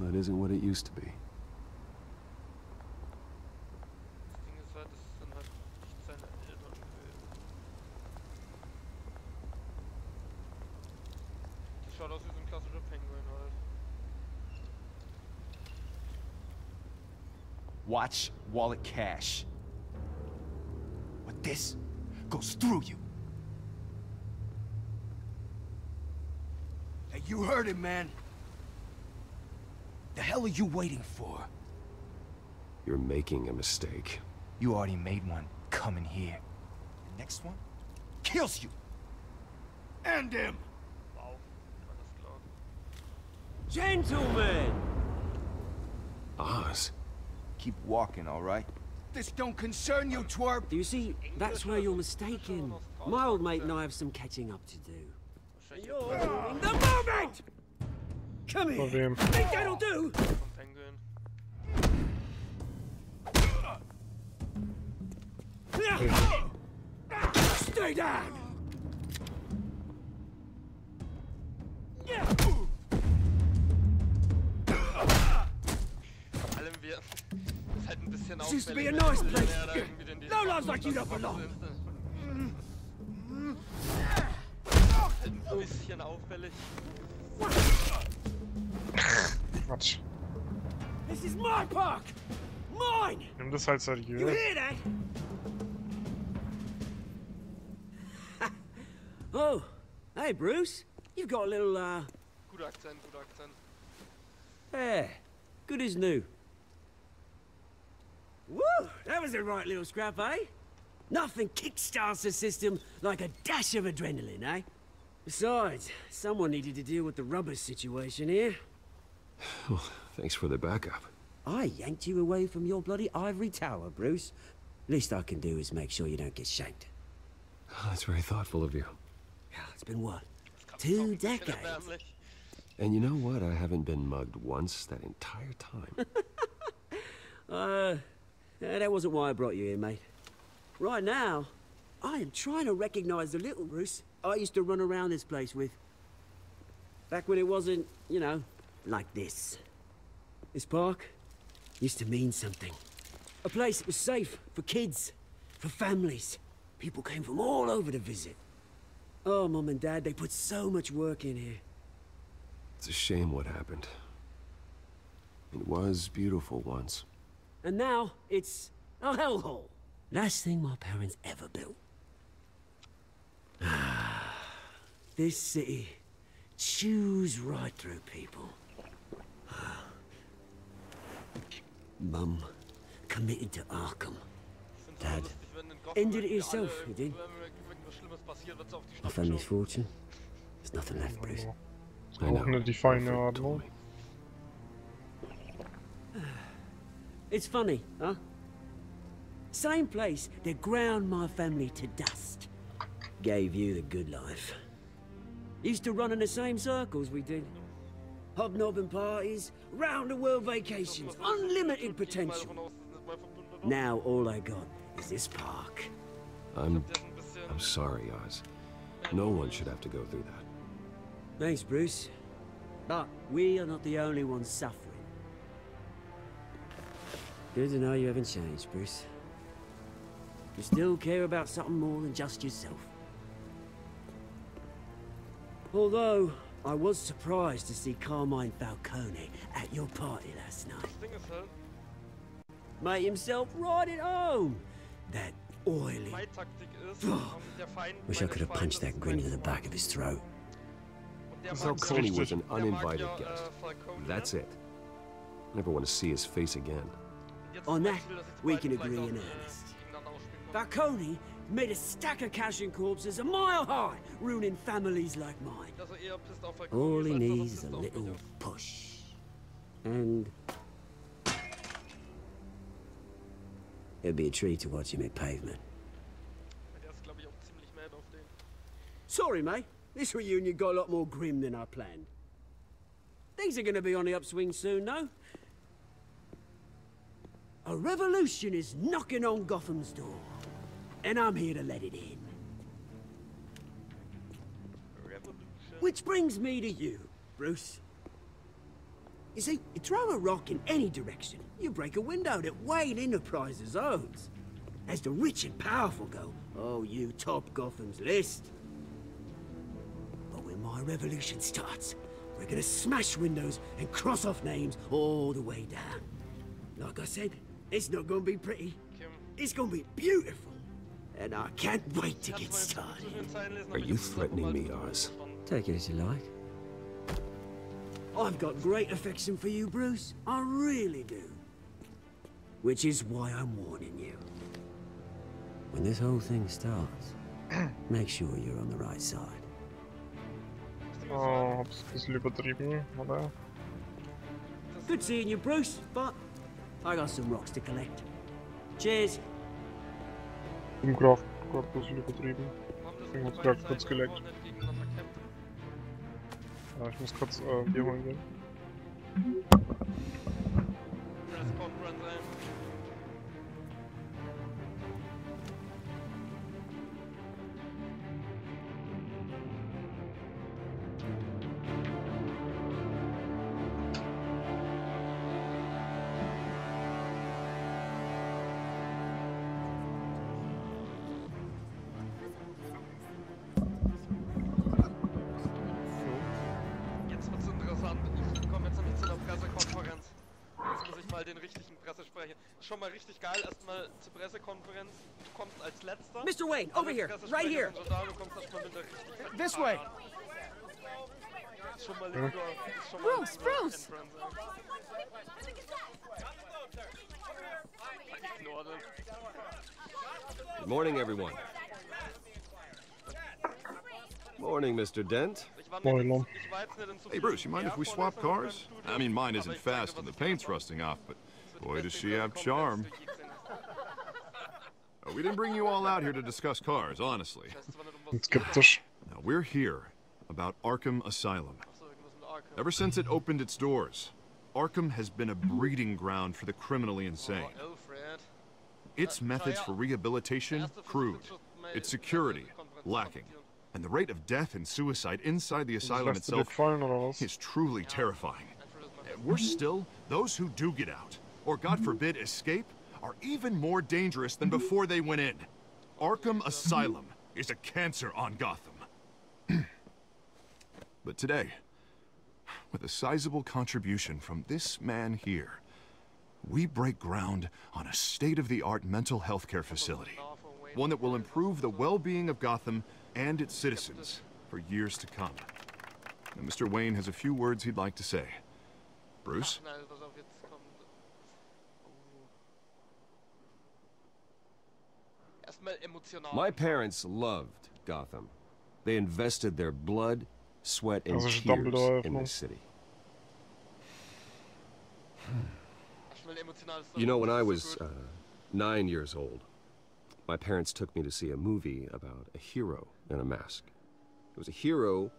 Well, that isn't what it used to be. Das Ding ist halt, das sind halt nicht seine Eltern gewesen. Das schaut aus wie so ein klassischer Penguin halt. Watch wallet cash. But this goes through you. Hey, you heard him, man. The hell are you waiting for? You're making a mistake. You already made one coming here. The next one kills you. And him. Wow, alles klar. Gentlemen! Oz. Keep walking, all right? This don't concern you, twerp. You see, that's where you're mistaken. My old mate and I have some catching up to do. You're ruining the moment! Come here. Think that'll do? Stay down! This used to be a nice place. No lives like you don't belong. Ein bisschen auffällig. Quatsch. This is my park! Mine! Nimm das halt You seriös. hear that? Oh, hey Bruce. You've got a little, Guter Akzent, guter Akzent. Yeah, good as new. Woo! That was a right little scrap, eh? Nothing kickstarts the system like a dash of adrenaline, eh? Besides, someone needed to deal with the rubber situation here. Oh, thanks for the backup. I yanked you away from your bloody ivory tower, Bruce. Least I can do is make sure you don't get shanked. Oh, that's very thoughtful of you. It's been what? 2 decades? And you know what? I haven't been mugged once that entire time. That wasn't why I brought you here, mate. Right now, I am trying to recognize the little Bruce I used to run around this place with. Back when it wasn't, you know, like this. This park used to mean something. A place that was safe for kids, for families. People came from all over to visit. Oh, Mum and Dad, they put so much work in here. It's a shame what happened. It was beautiful once. And now, it's a hellhole. Last thing my parents ever built. This city chews right through people. Mum committed to Arkham. Dad ended it himself, he did. My family's fortune. There's nothing left, Bruce. I know. Eine feine Ordnung. It's funny, huh? Same place that ground my family to dust. Gave you the good life. Used to run in the same circles we did. Hobnobbing parties, round-the-world vacations, unlimited potential. Now all I got is this park. I'm sorry, Oz. No one should have to go through that. Thanks, Bruce. But we are not the only ones suffering. Good to know you haven't changed, Bruce. You still care about something more than just yourself. Although, I was surprised to see Carmine Falcone at your party last night. Made himself right at home. That oily... Wish I could have punched that grin into the back of his throat. Falcone was an uninvited guest. That's it. Never want to see his face again. On that, we can agree in earnest. Falcone made a stack of cash and corpses a mile high, ruining families like mine. All he needs is a little push. And it'd be a treat to watch him hit pavement. Der ist, glaube ich, auch ziemlich mad auf den. Sorry, mate. This reunion got a lot more grim than I planned. Things are gonna be on the upswing soon, no? A revolution is knocking on Gotham's door, and I'm here to let it in. Which brings me to you, Bruce. You see, you throw a rock in any direction, you break a window that Wayne Enterprises owns. As the rich and powerful go, oh, you top Gotham's list. But when my revolution starts, we're gonna smash windows and cross off names all the way down. Like I said, it's not gonna be pretty. It's gonna be beautiful. And I can't wait to get started. Are you threatening me, Oz? Take it as you like. I've got great affection for you, Bruce. I really do. Which is why I'm warning you. When this whole thing starts, make sure you're on the right side. Oh, hab's ein bisschen übertrieben, oder? Good seeing you, Bruce, but I got some rocks to collect. Cheers. Im Graf gerade ein bisschen übertrieben. Deswegen hab's gerade kurz geleckt. Ja, ich muss kurz Bier holen gehen. Schon mal richtig geil, erstmal zur Pressekonferenz. Du kommst als letzter. Mr. Wayne, over here, right here. This way. Schon mal Bruce, Bruce. Good morning, everyone. Morning, Mr. Dent. Morning. Hey, Bruce, you mind if we swap cars? I mean, mine isn't fast and the paint's rusting off, but boy, does she have charm. We didn't bring you all out here to discuss cars, honestly. Now, we're here about Arkham Asylum. Ever since it opened its doors, Arkham has been a breeding ground for the criminally insane. Its methods for rehabilitation, crude. Its security, lacking. And the rate of death and suicide inside the asylum itself is truly terrifying. And worse still, those who do get out, or God forbid escape, are even more dangerous than before they went in. Arkham Asylum is a cancer on Gotham. But today, with a sizable contribution from this man here, we break ground on a state-of-the-art mental health care facility. One that will improve the well-being of Gotham and its citizens for years to come. And Mr. Wayne has a few words he'd like to say. Bruce? My parents loved Gotham. They invested their blood, sweat, and tears in this city. You know, when I was 9 years old, my parents took me to see a movie about a hero in a mask. It was a hero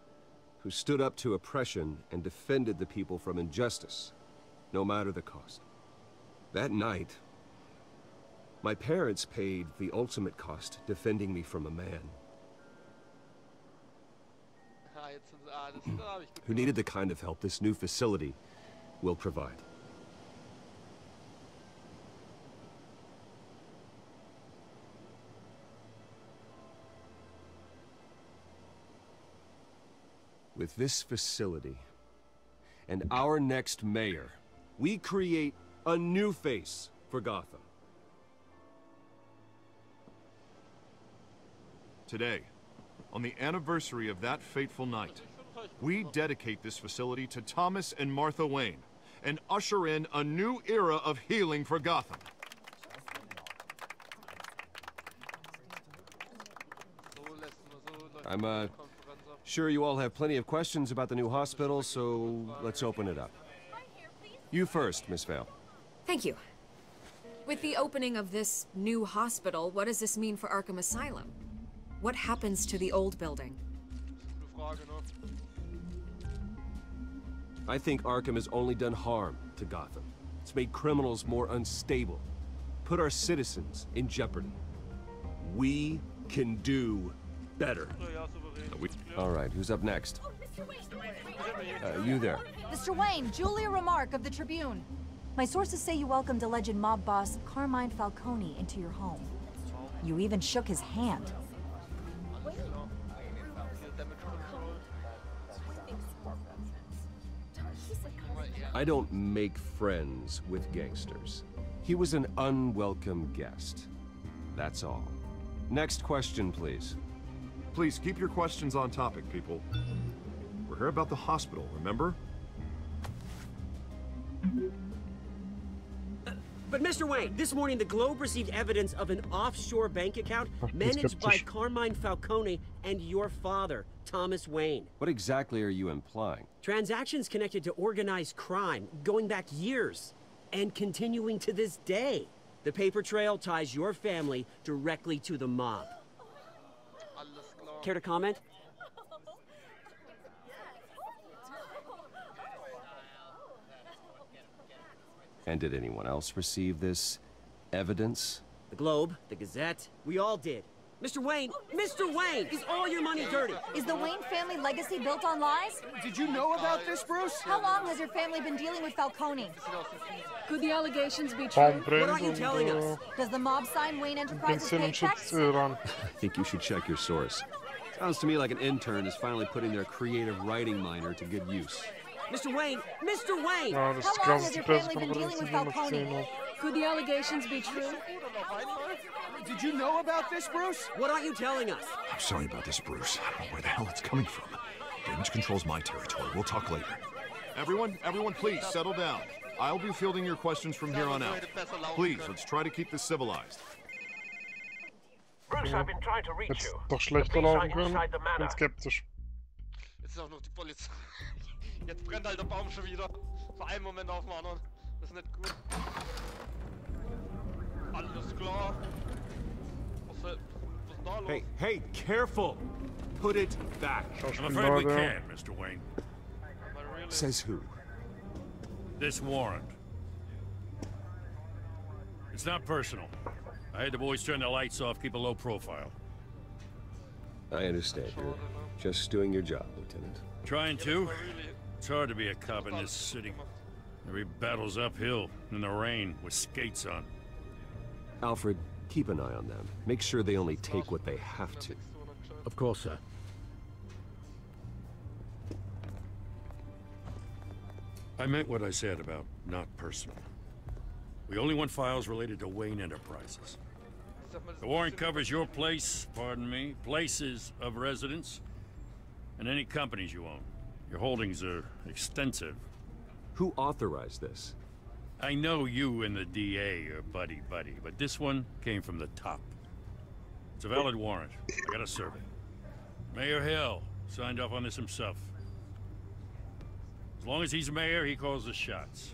who stood up to oppression and defended the people from injustice, no matter the cost. That night, my parents paid the ultimate cost defending me from a man who needed the kind of help this new facility will provide. With this facility and our next mayor, we create a new face for Gotham. Today, on the anniversary of that fateful night, we dedicate this facility to Thomas and Martha Wayne and usher in a new era of healing for Gotham. I'm sure you all have plenty of questions about the new hospital, so let's open it up. You first, Miss Vale. Thank you. With the opening of this new hospital, what does this mean for Arkham Asylum? What happens to the old building? I think Arkham has only done harm to Gotham. It's made criminals more unstable, put our citizens in jeopardy. We can do better. All right, who's up next? You there. Mr. Wayne, Julia Remark of the Tribune. My sources say you welcomed alleged mob boss Carmine Falcone into your home. You even shook his hand. I don't make friends with gangsters. He was an unwelcome guest. That's all. Next question, please. Please keep your questions on topic, people. We're here about the hospital, remember? But Mr. Wayne, this morning the Globe received evidence of an offshore bank account managed by Carmine Falcone and your father, Thomas Wayne. What exactly are you implying? Transactions connected to organized crime, going back years, and continuing to this day. The paper trail ties your family directly to the mob. Care to comment? And did anyone else receive this evidence? The Globe, the Gazette, we all did. Mr. Wayne, is all your money dirty? Is the Wayne family legacy built on lies? Did you know about this, Bruce? How long has your family been dealing with Falcone? Could the allegations be true? What aren't you telling us? Does the mob sign Wayne Enterprises paychecks? I think you should check your source. Sounds to me like an intern is finally putting their creative writing minor to good use. Mr. Wayne! Ja, das ist krass, die Pressekonferenz, die wir noch gesehen haben. Could the allegations be true? Did you know about this, Bruce? What aren't you telling us? I'm sorry about this, Bruce. I don't know where the hell it's coming from. Damage control's my territory. We'll talk later. Everyone, please, settle down. I'll be fielding your questions from here on out. Please, let's try to keep this civilized. Bruce, I've been trying to reach you. Doch schlechter laufen können. Bin skeptisch. Jetzt ist auch noch die Polizei. Jetzt brennt halt der Baum schon wieder. Vor einem Moment auf dem anderen. Das ist nicht gut. Alles klar. Was ist da los? Hey, careful! Put it back. I'm afraid we can't, Mr. Wayne. Says who? This warrant. It's not personal. I had the boys turn the lights off, keep a low profile. I understand. You're just doing your job, Lieutenant. Trying to. It's hard to be a cop in this city. Every battle's uphill, in the rain, with skates on. Alfred, keep an eye on them. Make sure they only take what they have to. Of course, sir. I meant what I said about not personal. We only want files related to Wayne Enterprises. The warrant covers your place, pardon me, places of residence, and any companies you own. Your holdings are extensive. Who authorized this? I know you and the DA are buddy-buddy, but this one came from the top. It's a valid warrant. I gotta serve it. Mayor Hill signed off on this himself. As long as he's mayor, he calls the shots.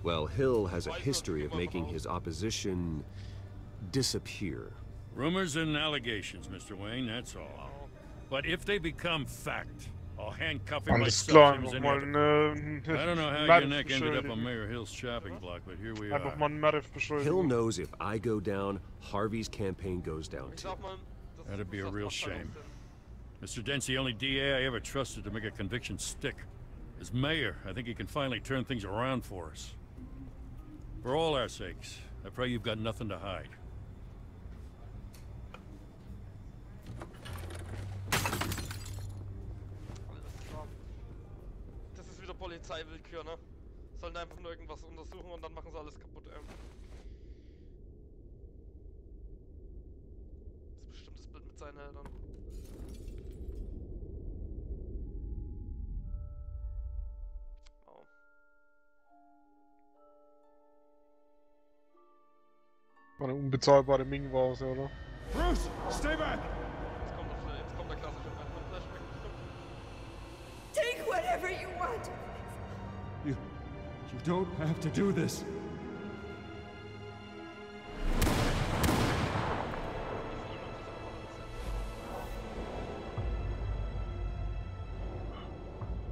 Well, Hill has a history of making his opposition disappear. Rumors and allegations, Mr. Wayne, that's all. But if they become fact, I'll handcuff him myself. I don't know how your neck ended up on Mayor Hill's chopping block, but here we are. Hill knows if I go down, Harvey's campaign goes down too. That'd be a real shame. Mr. Dent's the only DA I ever trusted to make a conviction stick. As mayor, I think he can finally turn things around for us. For all our sakes, I pray you've got nothing to hide. Das ist wieder Polizeiwillkür, ne? Sollen einfach nur irgendwas untersuchen und dann machen sie alles kaputt, Das ist bestimmt das Bild mit seinen Eltern. Eine unbezahlbare Ming war es, oder? Bruce, stay back! Jetzt kommt der klassische Batman-Flashback. Take whatever you want. You don't have to do this.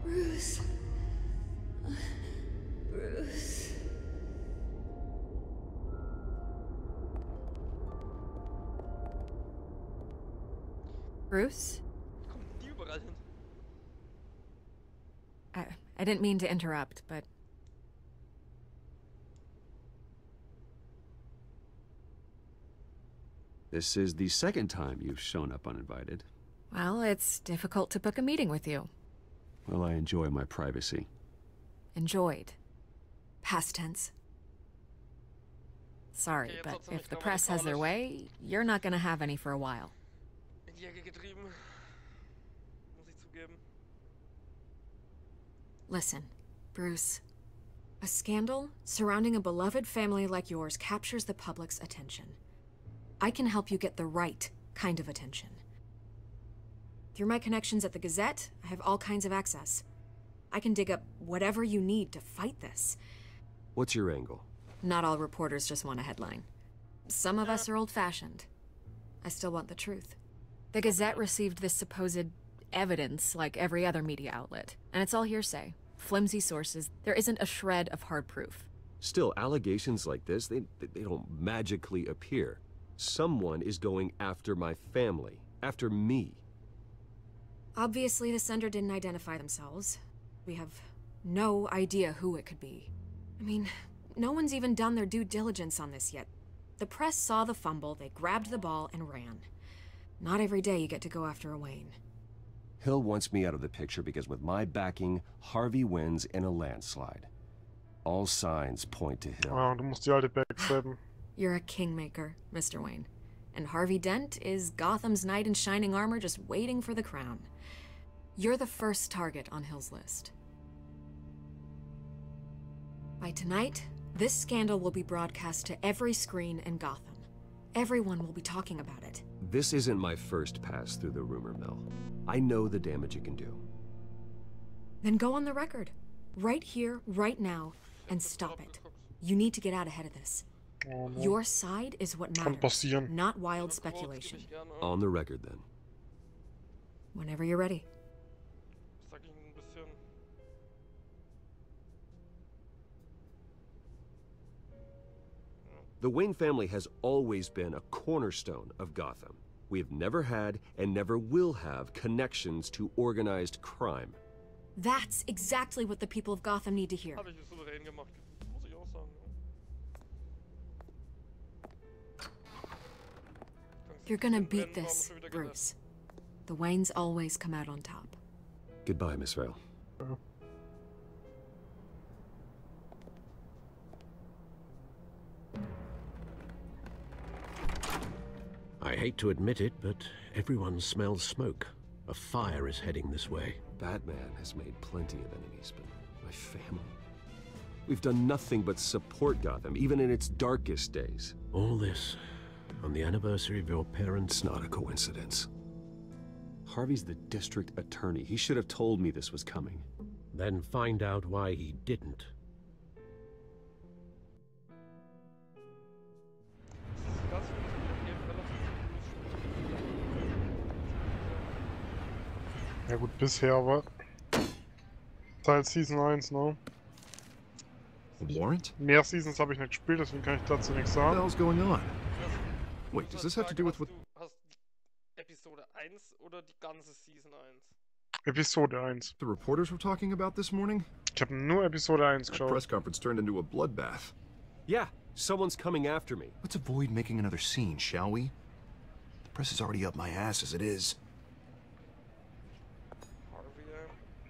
Bruce. Bruce. Bruce? Kommt die überall hin. I didn't mean to interrupt, but... This is the second time you've shown up uninvited. Well, it's difficult to book a meeting with you. Well, I enjoy my privacy. Enjoyed. Past tense. Sorry, but if the press has their way, you're not gonna have any for a while. In die Ecke getrieben. Muss ich zugeben. Listen, Bruce. A scandal surrounding a beloved family like yours captures the public's attention. I can help you get the right kind of attention. Through my connections at the Gazette, I have all kinds of access. I can dig up whatever you need to fight this. What's your angle? Not all reporters just want a headline. Some of us are old-fashioned. I still want the truth. The Gazette received this supposed evidence like every other media outlet, and it's all hearsay. Flimsy sources. There isn't a shred of hard proof. Still, allegations like this, they don't magically appear. Someone is going after my family, after me. Obviously, the sender didn't identify themselves. We have no idea who it could be. I mean, no one's even done their due diligence on this yet. The press saw the fumble, they grabbed the ball and ran. Not every day you get to go after a Wayne. Hill wants me out of the picture because with my backing, Harvey wins in a landslide. All signs point to Hill. Ah, du musst die alte backstabben. You're a kingmaker, Mr. Wayne. And Harvey Dent is Gotham's knight in shining armor just waiting for the crown. You're the first target on Hill's list. By tonight, this scandal will be broadcast to every screen in Gotham. Everyone will be talking about it. This isn't my first pass through the rumor mill. I know the damage it can do. Then go on the record. Right here, right now, and stop it. You need to get out ahead of this. Oh, no. Your side is what matters, not wild speculation. On the record, then. Whenever you're ready. Sag ich ein bisschen. The Wayne family has always been a cornerstone of Gotham. We have never had and never will have connections to organized crime. That's exactly what the people of Gotham need to hear. Habe ich es souverän gemacht, muss ich auch sagen. You're gonna beat this, Bruce. The Waynes always come out on top. Goodbye, Miss Vale. I hate to admit it, but everyone smells smoke. A fire is heading this way. Batman has made plenty of enemies, but my family... We've done nothing but support Gotham, even in its darkest days. All this on the anniversary of your parents'... It's not a coincidence. Harvey's the district attorney. He should have told me this was coming. Then find out why he didn't. Ja gut, bisher, aber... Seit Season 1, ne? Warrant? Mehr Seasons habe ich nicht gespielt, deswegen kann ich dazu nichts What the sagen. hell's going on? Wait, does this have to do with what... Hast Episode 1 oder die ganze Season 1? Episode 1. the reporters were talking about this morning? Ich habe nur Episode 1 That geschaut. press conference turned into a bloodbath. Yeah, someone's coming after me. Let's avoid making another scene, shall we? The press is already up my ass as it is.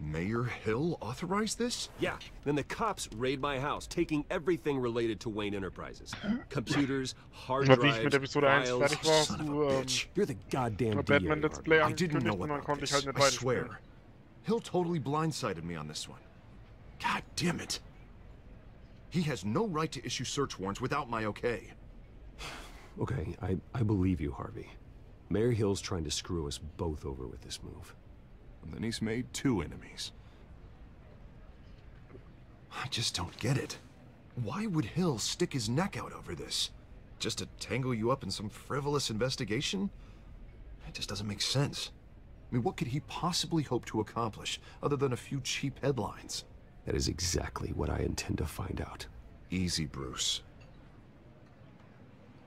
Mayor Hill authorized this? Yeah, then the cops raid my house, taking everything related to Wayne Enterprises. Computers, hard Immer wie ich mit drives, Episode 1 files. fertig war, Son of du a bitch. You're the goddamn Batman DA, Let's Play I didn't know angekündigt und dann about konnte ich this, halt nicht I weiterspielen. swear. Hill totally blindsided me on this one. God damn it. He has no right to issue search warrants without my okay. Okay, I believe you, Harvey. Mayor Hill's trying to screw us both over with this move. And then he's made two enemies. I just don't get it. Why would Hill stick his neck out over this? Just to tangle you up in some frivolous investigation? It just doesn't make sense. I mean, what could he possibly hope to accomplish other than a few cheap headlines? That is exactly what I intend to find out. Easy, Bruce.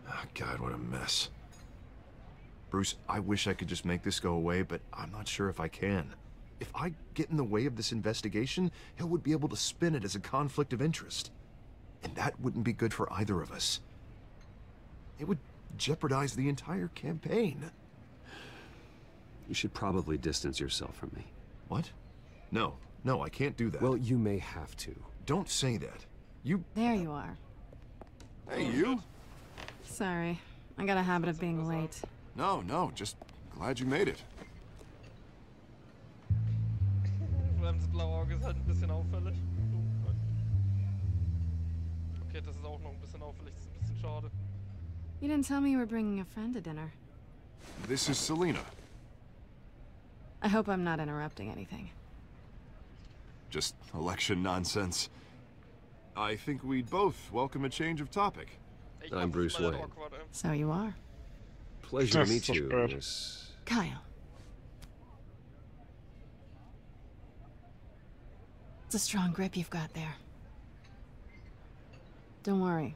Oh, God, what a mess. Bruce, I wish I could just make this go away, but I'm not sure if I can. If I get in the way of this investigation, Hill would be able to spin it as a conflict of interest. And that wouldn't be good for either of us. It would jeopardize the entire campaign. You should probably distance yourself from me. What? No, I can't do that. Well, you may have to. Don't say that. You... There you are. Hey, you? Sorry, I got a habit of being late. No, just glad you made it. Das blaue Auge ist halt ein bisschen auffällig. Okay, das ist auch noch ein bisschen auffällig, das ist ein bisschen schade. You didn't tell me you were bringing a friend to dinner. This is Selina. I hope I'm not interrupting anything. Just election nonsense. I think we'd both welcome a change of topic. I'm Bruce Wayne. So you are. Pleasure to meet you, Miss... Kyle. It's a strong grip you've got there. Don't worry.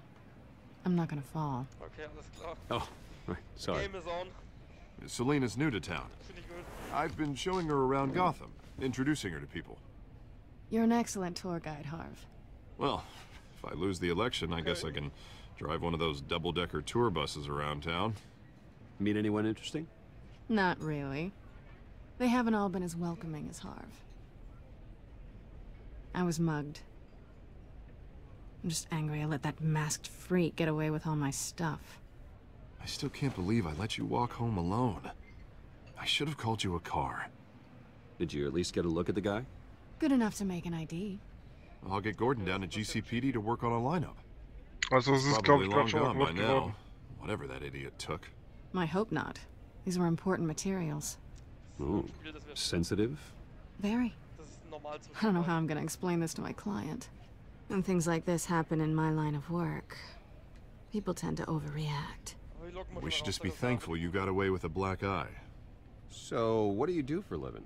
I'm not gonna fall. Okay, alles klar. Oh, right, sorry. Game is on. Selina's new to town. I've been showing her around Gotham, introducing her to people. You're an excellent tour guide, Harv. Well, if I lose the election, I guess I can drive one of those double-decker tour buses around town. Meet anyone interesting? Not really. They haven't all been as welcoming as Harv. I was mugged. I'm just angry I let that masked freak get away with all my stuff. I still can't believe I let you walk home alone. I should have called you a car. Did you at least get a look at the guy? Good enough to make an ID. I'll get Gordon down to GCPD to work on a lineup. Also, es ist, glaube ich, long gerade schon gone by gemacht now. geworden. Whatever that idiot took. I hope not. These were important materials. Ooh, sensitive? Very. I don't know how I'm gonna explain this to my client. When things like this happen in my line of work, people tend to overreact. We should just be thankful you got away with a black eye. So, what do you do for a living?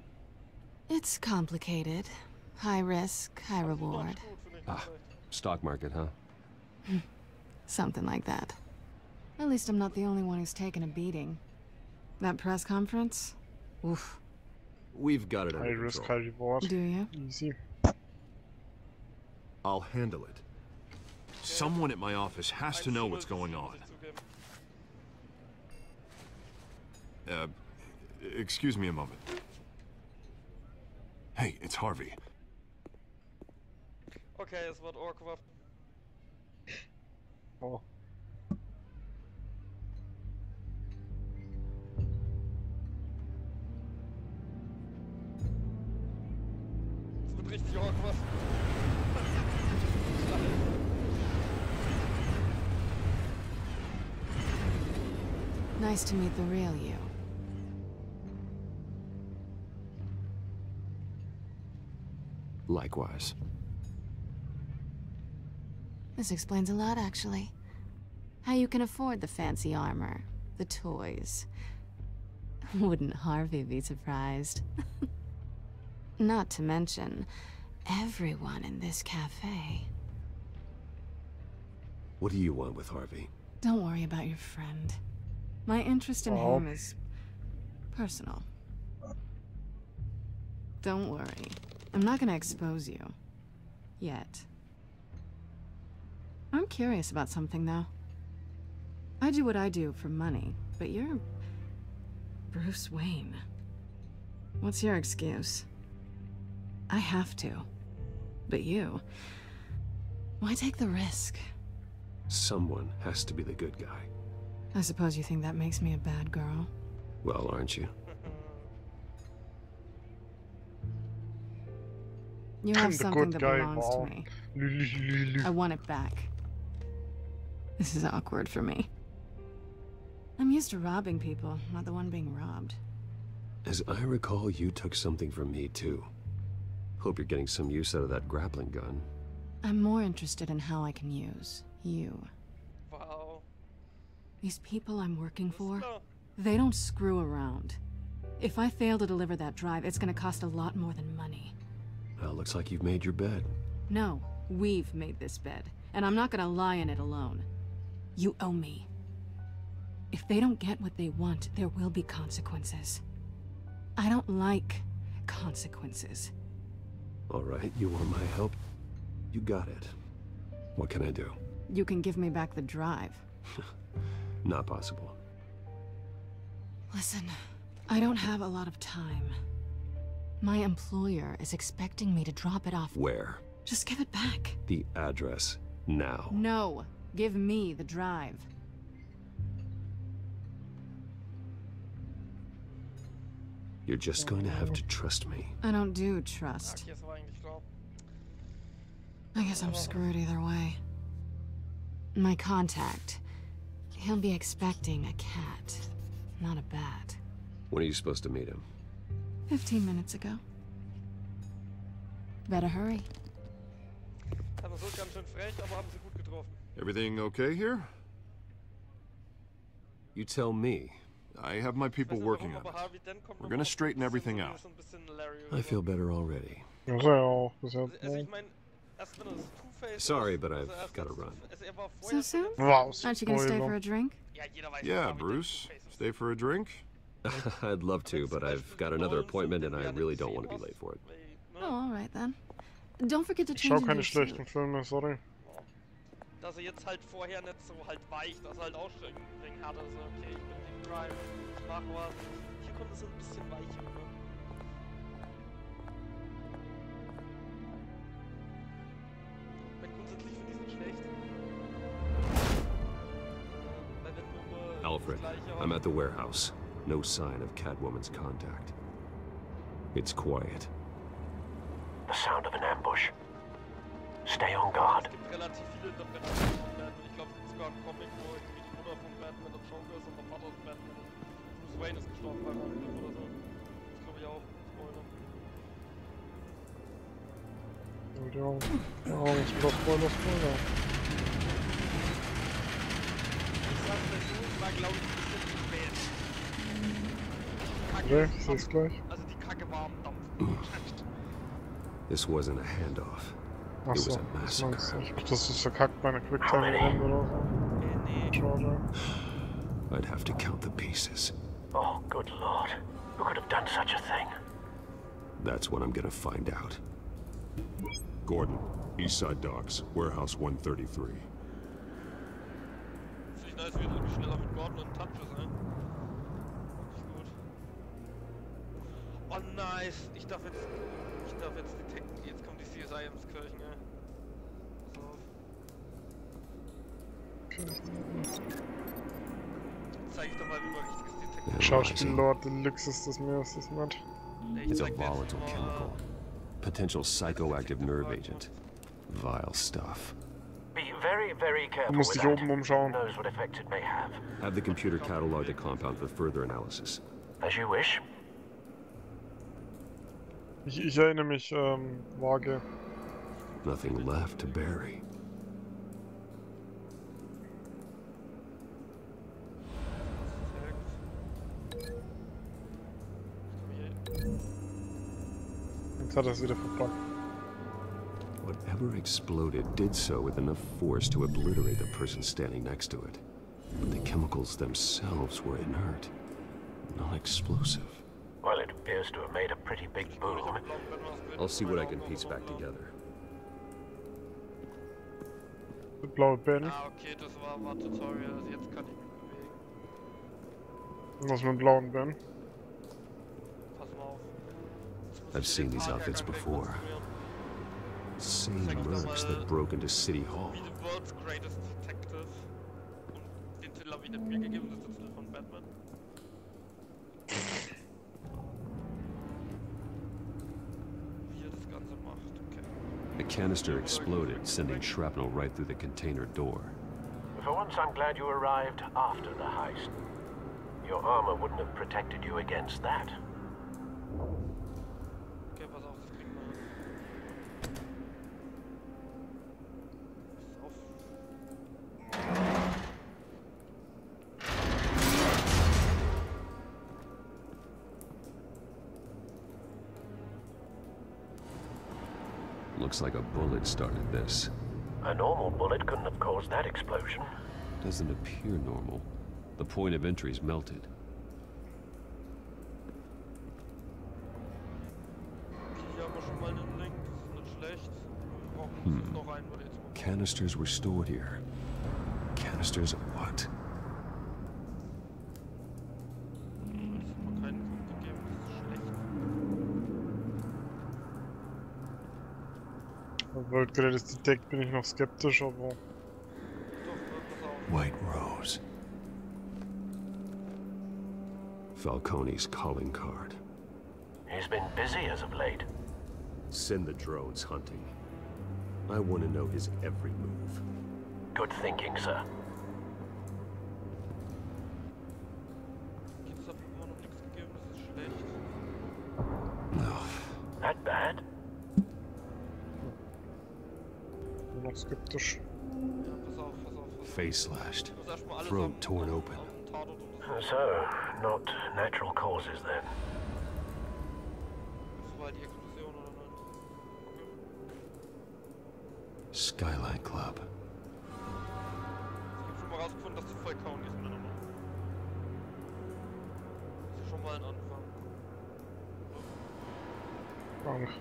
It's complicated. High risk, high reward. Ah, stock market, huh? Something like that. At least I'm not the only one who's taken a beating. That press conference? Oof. We've got it High under risk, control. high reward. Do you? Easy. I'll handle it. Someone at my office has to know what's going on. Excuse me a moment. Hey, it's Harvey. Okay, es wird awkward. Oh. Es wird richtig awkward. Nice to meet the real you. Likewise. This explains a lot, actually. How you can afford the fancy armor, the toys. Wouldn't Harvey be surprised? Not to mention, everyone in this cafe. What do you want with Harvey? Don't worry about your friend. My interest in him is personal. Don't worry. I'm not gonna expose you. Yet. I'm curious about something, though. I do what I do for money, but you're... Bruce Wayne. What's your excuse? I have to. But you... Why take the risk? Someone has to be the good guy. I suppose you think that makes me a bad girl. Well, aren't you? You have The something good that guy, belongs wow. to me. I want it back. This is awkward for me. I'm used to robbing people, not the one being robbed. As I recall, you took something from me, too. Hope you're getting some use out of that grappling gun. I'm more interested in how I can use you. Wow. These people I'm working for, they don't screw around. If I fail to deliver that drive, it's gonna cost a lot more than money. Well, looks like you've made your bed. No, we've made this bed, and I'm not gonna lie in it alone. You owe me. If they don't get what they want, there will be consequences. I don't like consequences. All right, you want my help? You got it. What can I do? You can give me back the drive. Not possible. Listen, I don't have a lot of time. My employer is expecting me to drop it off. Where? Just give it back. The address, now. No, give me the drive. You're just going to have to trust me. I don't do trust. I guess I'm screwed either way. My contact, he'll be expecting a cat, not a bat. When are you supposed to meet him? 15 minutes ago. Better hurry. Everything okay here? You tell me. I have my people working on it. We're gonna straighten everything out. I feel better already. Sorry, but I've got to run. So soon? Wow, Aren't you gonna stay for a drink? Yeah, Bruce. Stay for a drink? I'd love to, but I've got another appointment and I really don't want to be late for it. Oh, all right then. Don't forget to Ich change schau keine into your schlechten suit. Filme, sorry. Dass er jetzt halt vorher nicht so halt weicht, dass er halt auch schon ein wenig hatte, so okay, ich bin Team Crime, ich mach was. Hier kommt es ein bisschen weicher, ne? Weil grundsätzlich finde ich es nicht schlecht. Weil wenn wir immer Alfred, das Gleiche I'm at the warehouse. No sign of Catwoman's contact. It's quiet. The sound of an ambush. Stay on guard. Es gibt relativ viele Interpretationen von Batman. Ich glaube, es gibt sogar einen Comic, wo irgendwie die Mutter von Batman der Joker ist und der Vater von Batman und Bruce Wayne ist gestorben beim Angriff oder so. Das glaube ich auch. Spoiler. Ja, jetzt wieder Spoiler. Ich sag mal so, es war glaube ich ein bisschen zu spät. Okay, ich seh's gleich. Also die Kacke war am Dampf. This wasn't a handoff. It was Achso, a was massacre. meinst du? Ich hab das ist verkackt bei einer Quicktime-Event oder so. Schade. I'd have to count the pieces. Oh, good lord. Who could have done such a thing? That's what I'm gonna find out. Gordon, Eastside Docks, Warehouse 133. Finde ich nice, wie du schneller mit Gordon und Touch ist, ne? Wirklich gut. Oh nice, ich darf jetzt detecten, jetzt kommt die CSI ins Kirchen, ja. Pass auf. Zeig ich doch mal, wie man richtiges Detecten. Schauspiellord Deluxe ist das mir, ist das matt. It's a volatile chemical. Potential psychoactive nerve agent. Vile stuff. Be very, very Du careful musst with dich that. oben umschauen. Who knows what effect it may have. Have the computer catalog the compound for further analysis. As you wish. Ich erinnere mich, vage. Nothing left to bury. Jetzt hat er es wieder verpackt. Whatever exploded did so with enough force to obliterate the person standing next to it. But the chemicals themselves were inert, non-explosive. Well, it appears to have made a pretty big boom. I'll see what I can piece back together. Die blaue Ben. Ah, okay, das war Tutorial, also jetzt kann ich mich bewegen. Was mit dem blauen Ben? Pass mal auf. I've seen these outfits before. Same mercs that broke into City Hall. Wie the world's greatest detective. Und den Titel habe ich nicht mir gegeben, das ist der Titel von Batman. Wie er das Ganze macht, okay. The canister exploded, sending shrapnel right through the container door. For once, I'm glad you arrived after the heist. Your armor wouldn't have protected you against that. Okay, pass auf, das kriegen wir. Looks like a bullet started this. A normal bullet couldn't have caused that explosion. Doesn't appear normal. The point of entry's melted. Hier haben wir schon mal einen Link, das ist nicht schlecht. Wir brauchen noch einen, weil jetzt... Canisters were stored here. Canisters of what? Weil gerade das Detect bin ich noch skeptisch, aber... White Rose. Falcone's calling card. He's been busy as of late. Send the drones hunting. I want to know his every move. Good thinking, sir. No. That bad? Noch skeptisch. Face slashed. Throat torn open. So, not natural causes then. Skyline Club. Ich hab schon mal rausgefunden, dass die Falcone ist, meine Nummer. Das ist schon mal ein Anfang. Danke.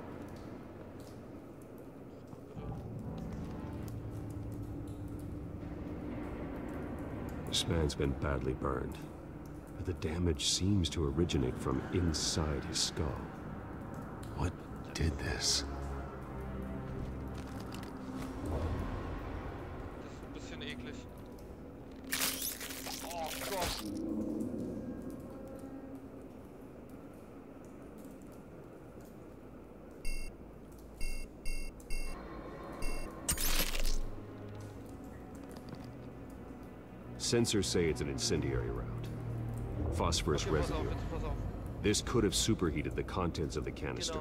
This man's been badly burned, but the damage seems to originate from inside his skull. What did this? Das ist ein bisschen eklig. Oh Gott. Sensors say it's an incendiary round. Phosphorus residue. This could have superheated the contents of the canister.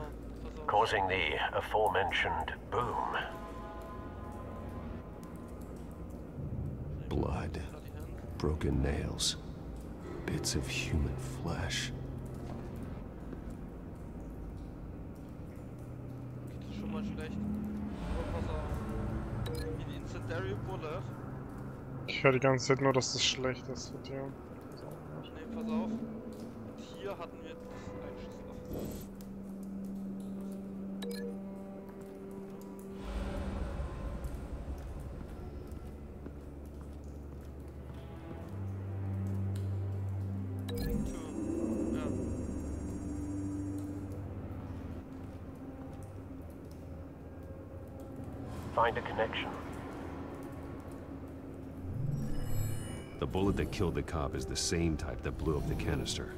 Causing the aforementioned boom. Blood. Broken nails. Bits of human flesh. Das ist schon mal schlecht. Aber pass auf. Die Incendiary Bullet. Ich höre die ganze Zeit nur, dass das schlecht ist für dir. Ne, pass auf. Und hier hatten wir das Einschussloch. Ja. Find a connection. The bullet that killed the cop is the same type that blew up the canister.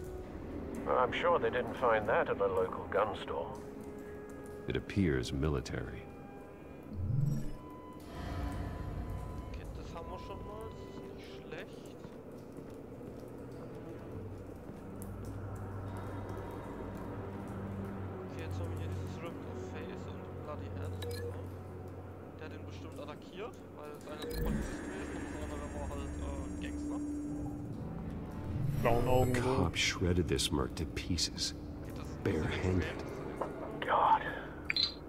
I'm sure they didn't find that at a local gun store. It appears military. Okay, das haben wir schon mal. Das ist nicht schlecht. Okay, jetzt haben wir hier dieses Ripped of Face und Bloody Head. Der hat ihn bestimmt attackiert, weil es einer ist Polizist gewesen und das andere war halt Gangster. The cop shredded this merc to pieces, barehanded. God,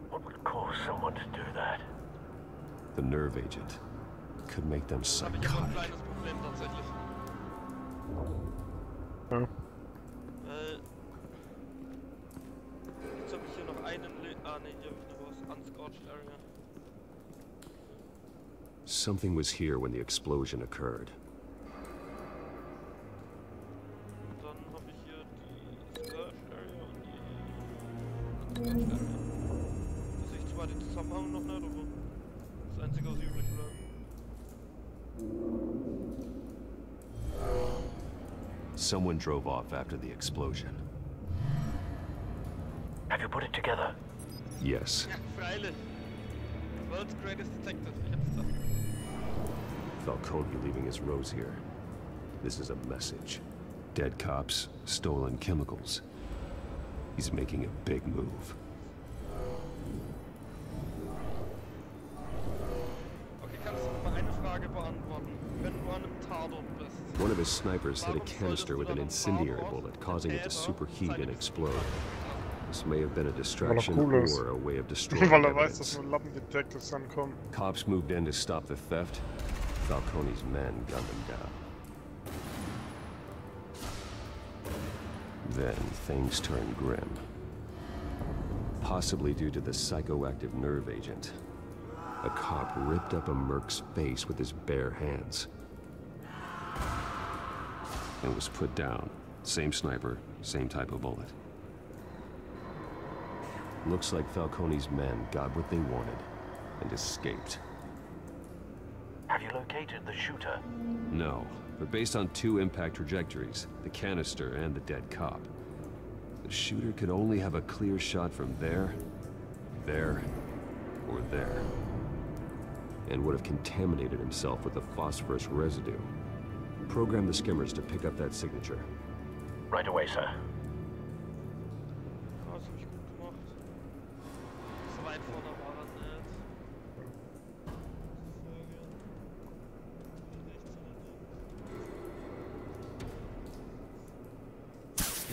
what would cause someone to do that? The nerve agent could make them psychotic. Ein kleines Problem tatsächlich. Ja. Jetzt habe ich hier noch einen... Ah ne, hier habe ich noch was. Unscorched Area. Something was here when the explosion occurred. Dann habe ich hier die Scorched Area und die Unscorched Area. Da sehe ich zwar den Zusammenhang noch nicht, aber das Einzige, was übrig bleibt. Someone drove off after the explosion. Have you put it together? Yes. Ja, freilich. World's greatest detective. Ich hab's da. Falcone leaving his rose here. This is a message. Dead cops, stolen chemicals. He's making a big move. Okay, kannst du mal eine Frage beantworten? Wenn du an einem Tatort bist. One of his snipers hit a canister with an incendiary bullet, causing it to superheat and explode. This may have been a distraction cool ist. or a way of destroying Weil weiß, dass evidence. nur Lappendetectives ankommen. Cops moved in to stop the theft. Falcone's men gunned him down. Then things turned grim. Possibly due to the psychoactive nerve agent. A cop ripped up a merc's face with his bare hands. And was put down. Same sniper, same type of bullet. Looks like Falcone's men got what they wanted and escaped. Have you located the shooter? No, but based on 2 impact trajectories, the canister and the dead cop, the shooter could only have a clear shot from there, or there, and would have contaminated himself with the phosphorus residue. Program the skimmers to pick up that signature. Right away, sir.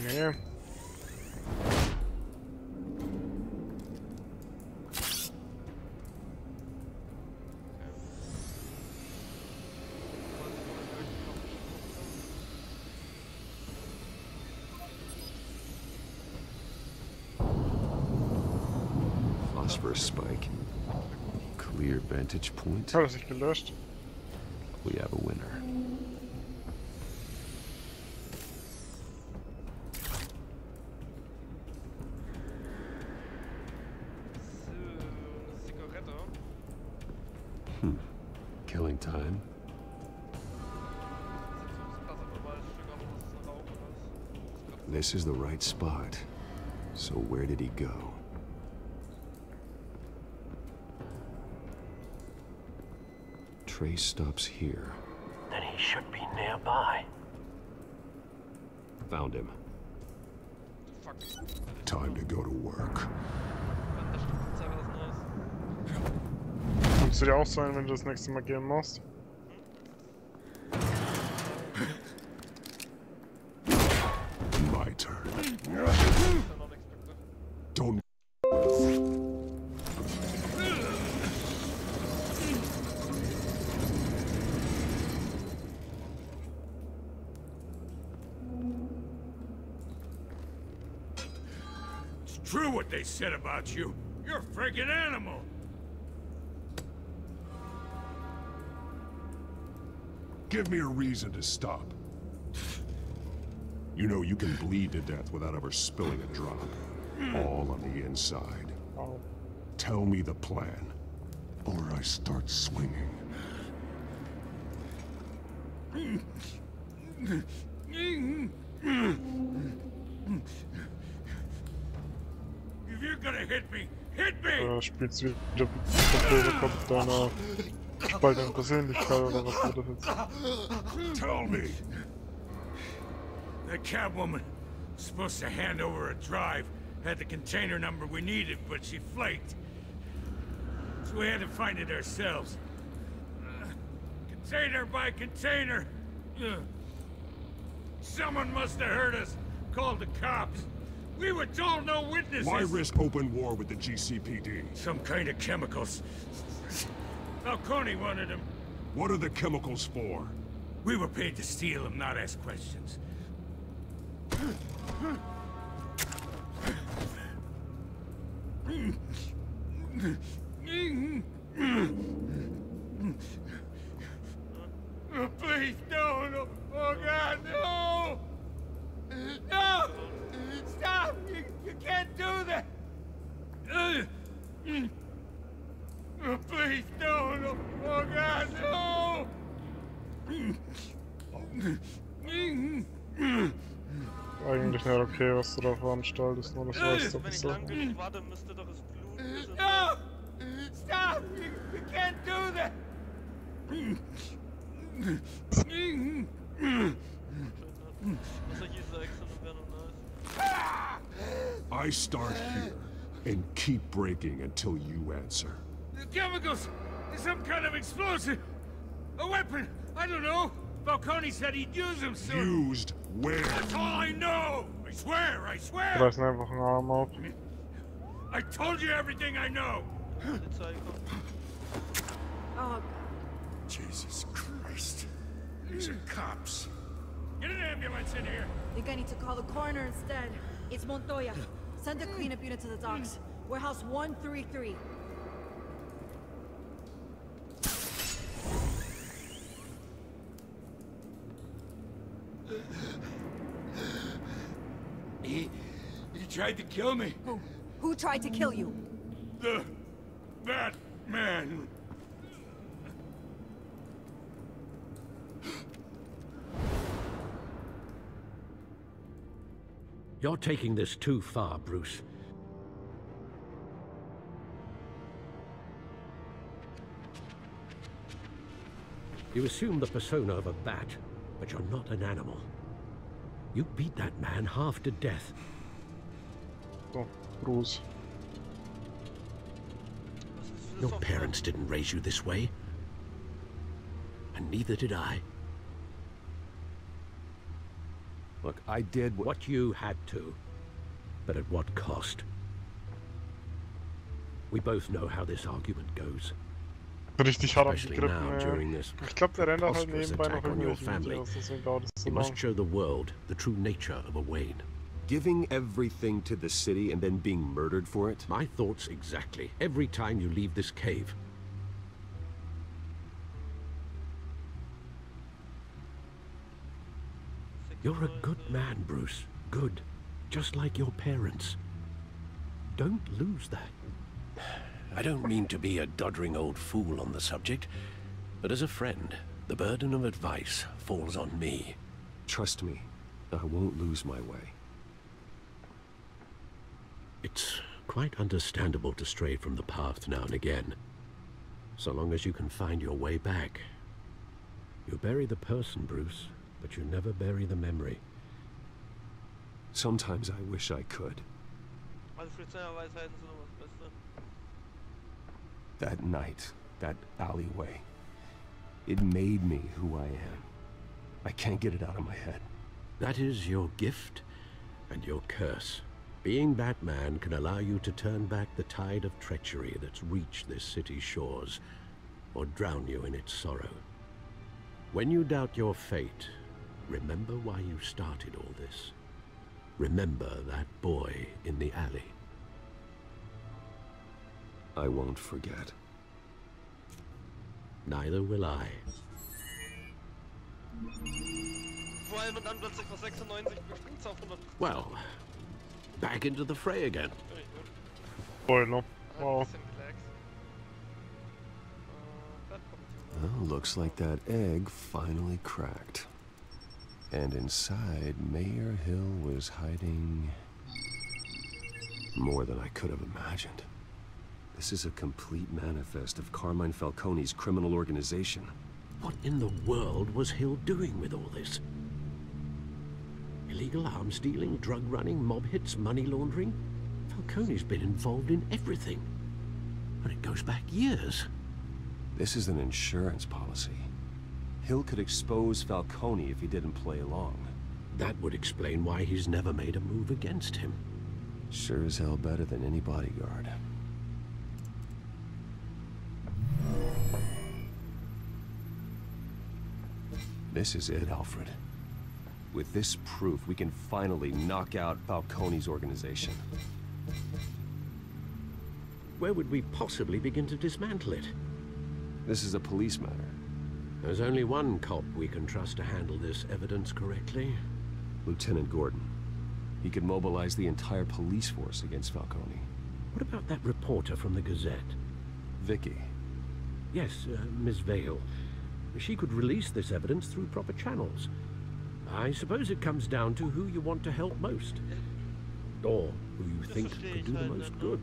Nee. Phosphorus spike. Clear vantage point. Hat er sich gelöscht? We have a winner. Killing time. This is the right spot. So where did he go? Trace stops here. Then he should be nearby. Found him. Time to go to work. Kannst du dir auch sein, wenn du das nächste Mal gehen musst? My turn. Don't. It's true what they said about you. You're a friggin' animal. Give me a reason to stop. You know you can bleed to death without ever spilling a drop. All on the inside. Oh. Tell me the plan, or I start swinging. If you're gonna hit me, hit me! Spielst du wieder Probleme mit deiner gespaltenen Persönlichkeit oder was war das jetzt? Tell me! That Catwoman was supposed to hand over a drive, had the container number we needed, but she flaked. So we had to find it ourselves. Container by container. Someone must have heard us, called the cops. We were told no witnesses. Why risk open war with the GCPD? Some kind of chemicals. Falcone wanted them. What are the chemicals for? We were paid to steal them, not ask questions. Oh, please, no. Oh, God, no! No! Stop! You can't do that! Oh, please, no. Oh, God, no! Eigentlich nicht okay, was du da veranstaltest, nur das weißt du besser. Wenn ich warte, müsste doch das Blut... No! Stop! You can't do that! I start here and keep breaking until you answer. The chemicals! Some kind of explosive! A weapon! I don't know! Falcone said he'd use them soon! Used where? That's all I know! I swear, I swear! Reißen einfach einen Arm ab. I told you everything I know! Oh, Jesus Christ. These are cops. Get an ambulance in here! I think I need to call the coroner instead. It's Montoya. Send the cleanup unit to the docks. Warehouse 133. He tried to kill me. Who tried to kill you? That man. You're taking this too far, Bruce. You assume the persona of a bat, but you're not an animal. You beat that man half to death. So, Bruce. Your parents didn't raise you this way. And neither did I. Look, I did what you had to. But at what cost? We both know how this argument goes. Richtig hart Especially now, during this Ich glaube, der rennt halt preposterous nebenbei noch attack on your irgendwelche family. Videos, deswegen dauert es so You must lang. show the world the true nature of a Wayne. Giving everything to the city and then being murdered for it? My thoughts exactly. Every time you leave this cave. You're a good man, Bruce. Good. Just like your parents. Don't lose that. I don't mean to be a doddering old fool on the subject, but as a friend, the burden of advice falls on me. Trust me, I won't lose my way. It's quite understandable to stray from the path now and again, so long as you can find your way back. You bury the person, Bruce, but you never bury the memory. Sometimes I wish I could. That night, that alleyway, it made me who I am. I can't get it out of my head. That is your gift and your curse. Being Batman can allow you to turn back the tide of treachery that's reached this city's shores, or drown you in its sorrow. When you doubt your fate, remember why you started all this. Remember that boy in the alley. I won't forget. Neither will I. Vor allem und dann plötzlich vor 96 bestimmt auf 100. Well, back into the fray again. Spoiler. Wow. Well, looks like that egg finally cracked. And inside, Mayor Hill was hiding more than I could have imagined. This is a complete manifest of Carmine Falcone's criminal organization. What in the world was Hill doing with all this? Illegal arms dealing, drug running, mob hits, money laundering? Falcone's been involved in everything. And it goes back years. This is an insurance policy. Hill could expose Falcone if he didn't play along. That would explain why he's never made a move against him. Sure as hell better than any bodyguard. This is it, Alfred. With this proof, we can finally knock out Falcone's organization. Where would we possibly begin to dismantle it? This is a police matter. There's only one cop we can trust to handle this evidence correctly. Lieutenant Gordon. He could mobilize the entire police force against Falcone. What about that reporter from the Gazette? Vicky. Yes, Miss Vale. She could release this evidence through proper channels. I suppose it comes down to who you want to help most. Or who you think could do the most good.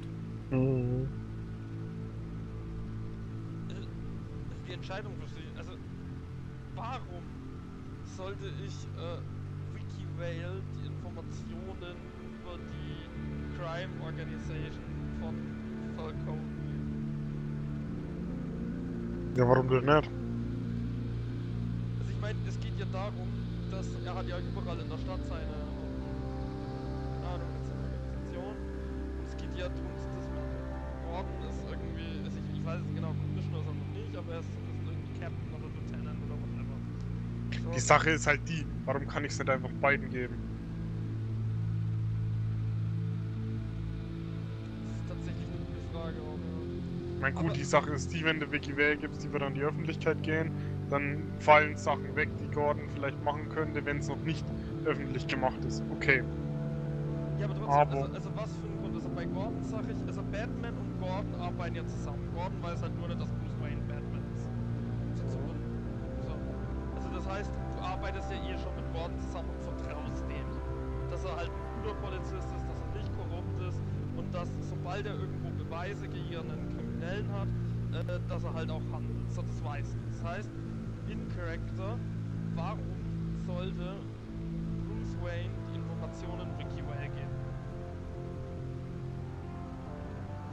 Die Entscheidung verstehe ich. Also, warum sollte ich Vicky Vale die Informationen über die Crime Organization von Falcone? Ja, warum denn nicht? Also ich meine, es geht ja darum, dass er hat ja überall in der Stadt seine ja darum, dass Gordon ist irgendwie, also ich weiß es genau, Commissioner ist er noch nicht, aber er ist irgendwie Captain oder Lieutenant oder whatever. So. Die Sache ist halt die, warum kann ich es nicht einfach beiden geben? Das ist tatsächlich eine gute Frage auch, ja. Ich meine, gut, die Sache ist die, wenn du Vicky Vale gibst, die wird an die Öffentlichkeit gehen, dann fallen Sachen weg, die Gordon vielleicht machen könnte, wenn es noch nicht öffentlich gemacht ist. Okay. Ja, aber trotzdem, also was für ein Grund? Also bei Gordon sage ich, also Batman und Gordon arbeiten ja zusammen. Gordon weiß halt nur nicht, dass Bruce Wayne Batman ist. So. Also das heißt, du arbeitest ja eh schon mit Gordon zusammen und vertraust dem. Dass er halt ein guter Polizist ist, dass er nicht korrupt ist und dass, sobald er irgendwo Beweise gegen einen Kriminellen hat, dass er halt auch handelt. So, das weißt du. Das heißt, in Character, warum sollte Bruce Wayne die Informationen Vicky Vale geben?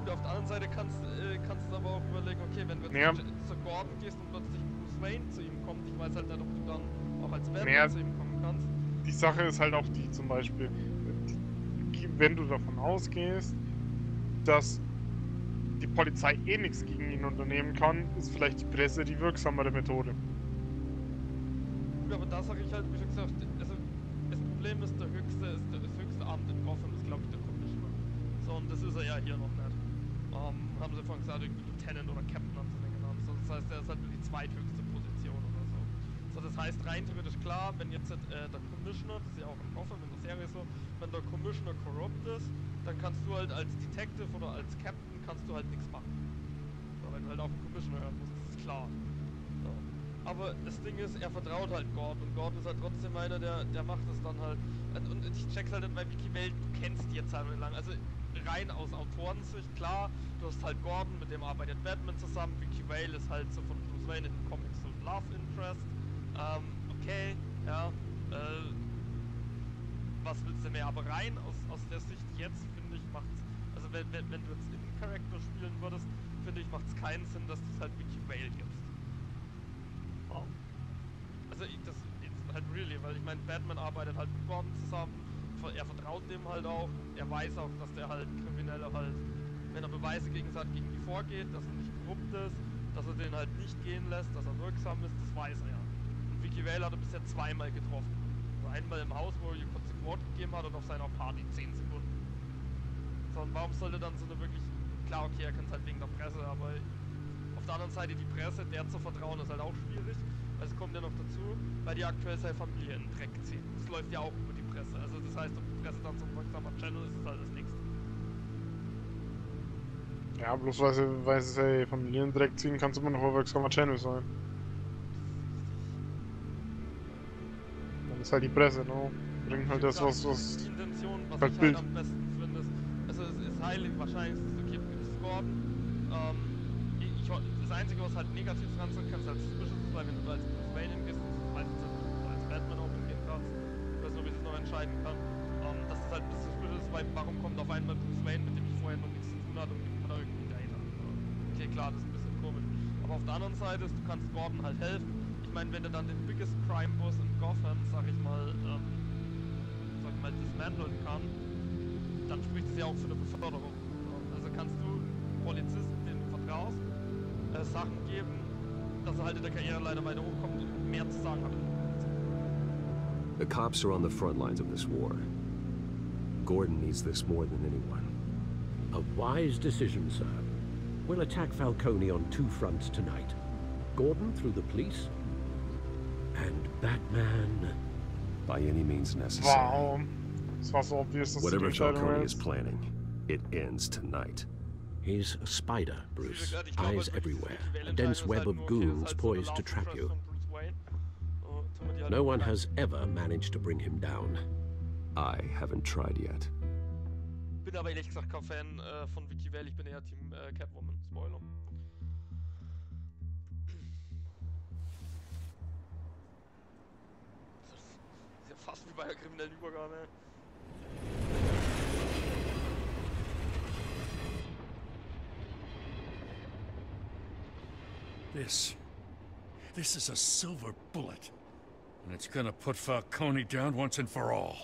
Gut, auf der anderen Seite kannst du aber auch überlegen, okay, wenn du jetzt zu Gordon gehst und plötzlich Bruce Wayne zu ihm kommt, ich weiß halt nicht, ob du dann auch als Batman zu ihm kommen kannst. Die Sache ist halt auch die, zum Beispiel, wenn du davon ausgehst, dass die Polizei eh nichts gegen ihn unternehmen kann, ist vielleicht die Presse die wirksamere Methode. Gut, aber da sage ich halt, wie schon gesagt, also das Problem ist, das höchste Amt in Gotham ist, glaube ich, der Commissioner. So, und das ist er ja hier noch nicht. Haben sie vorhin gesagt, irgendwie Lieutenant oder Captain haben sie den genannt. So, das heißt, der ist halt nur die zweithöchste Position oder so. So, das heißt, rein theoretisch klar, wenn jetzt der Commissioner, das ist ja auch in Gotham in der Serie so, wenn der Commissioner korrupt ist, dann kannst du halt als Detective oder als Captain kannst du halt nichts machen. So, wenn du halt auf den Commissioner hören musst, das ist klar. So. Aber das Ding ist, er vertraut halt Gordon und Gordon ist halt trotzdem einer, der macht das dann halt. Und ich check's halt in meinem Wiki-Welt, du kennst die jetzt halt lang. Also rein aus Autorensicht, klar, du hast halt Gordon, mit dem arbeitet Batman zusammen, Vicky Vale ist halt so von Bruce Wayne in den Comics so Love Interest. Okay, ja, was willst du mehr? Aber rein aus der Sicht jetzt, finde ich, macht's, also wenn du jetzt in Charakter spielen würdest, finde ich, macht's keinen Sinn, dass du es halt Vicky Vale gibst. Oh. Also das ist halt really, weil ich meine, Batman arbeitet halt mit Gordon zusammen, er vertraut dem halt auch, er weiß auch, dass der halt Kriminelle halt, wenn er Beweise gegen die vorgeht, dass er nicht korrupt ist, dass er den halt nicht gehen lässt, dass er wirksam ist, das weiß er ja. Und Vicky Vale hat er bisher zweimal getroffen. Also einmal im Haus, wo er ihr kurz ein Wort gegeben hat und auf seiner Party 10 Sekunden. So, und warum sollte dann so eine wirklich, klar, okay, er kann es halt wegen der Presse, aber auf der anderen Seite die Presse, der zu vertrauen, ist halt auch schwierig. Es kommt ja noch dazu, weil die aktuell seine Familie in den Dreck ziehen. Das läuft ja auch über die Presse. Also das heißt, ob die Presse dann so ein wirksamer Channel ist, ist halt das Nächste. Ja, bloß weil sie seine Familie in den Dreck ziehen, kann es immer noch ein wirksamer Channel sein. Dann ist halt die Presse, ne? Bringt halt das, was die Intention, was halt ich Bild. halt am besten finde, ist, also es ist heilig, wahrscheinlich ist es okay, ist Gordon. Das Einzige, was halt negativ dran sein kann, ist halt suspicious, weil wenn du als Bruce Wayne hingehst, meistens als Batman auch hingehen kannst, ich weiß nicht, ob ich das noch entscheiden kann, dass das halt ein bisschen suspicious ist, weil warum kommt auf einmal Bruce Wayne, mit dem ich vorher noch nichts zu tun hatte und gibt mir da irgendwie Data. Okay, klar, das ist ein bisschen komisch. Aber auf der anderen Seite ist, du kannst Gordon halt helfen. Ich meine, wenn du dann den biggest Crime Boss in Gotham, sag ich mal, dismantlen kann, dann spricht es ja auch für eine Beförderung. Also kannst du Polizisten, denen du vertraust, Sachen geben, dass er halt in der Karriereleiter weiter hochkommt und mehr zu sagen hat. The cops are on the front lines of this war. Gordon needs this more than anyone. A wise decision, sir. We'll attack Falcone on two fronts tonight. Gordon through the police, and Batman... By any means necessary. Wow. Das war so obvious, dass Whatever Falcone is planning, it ends tonight. He's a spider, Bruce. Eyes everywhere. A dense web of goons poised to trap you. No one has ever managed to bring him down. I haven't tried yet. Bin aber ehrlich gesagt kein Fan von Vicky Vale, ich bin eher Team Catwoman. Spoiler. Ist ja fast wie bei einer kriminellen Übergabe. This is a silver bullet. And it's gonna put Falcone down once and for all.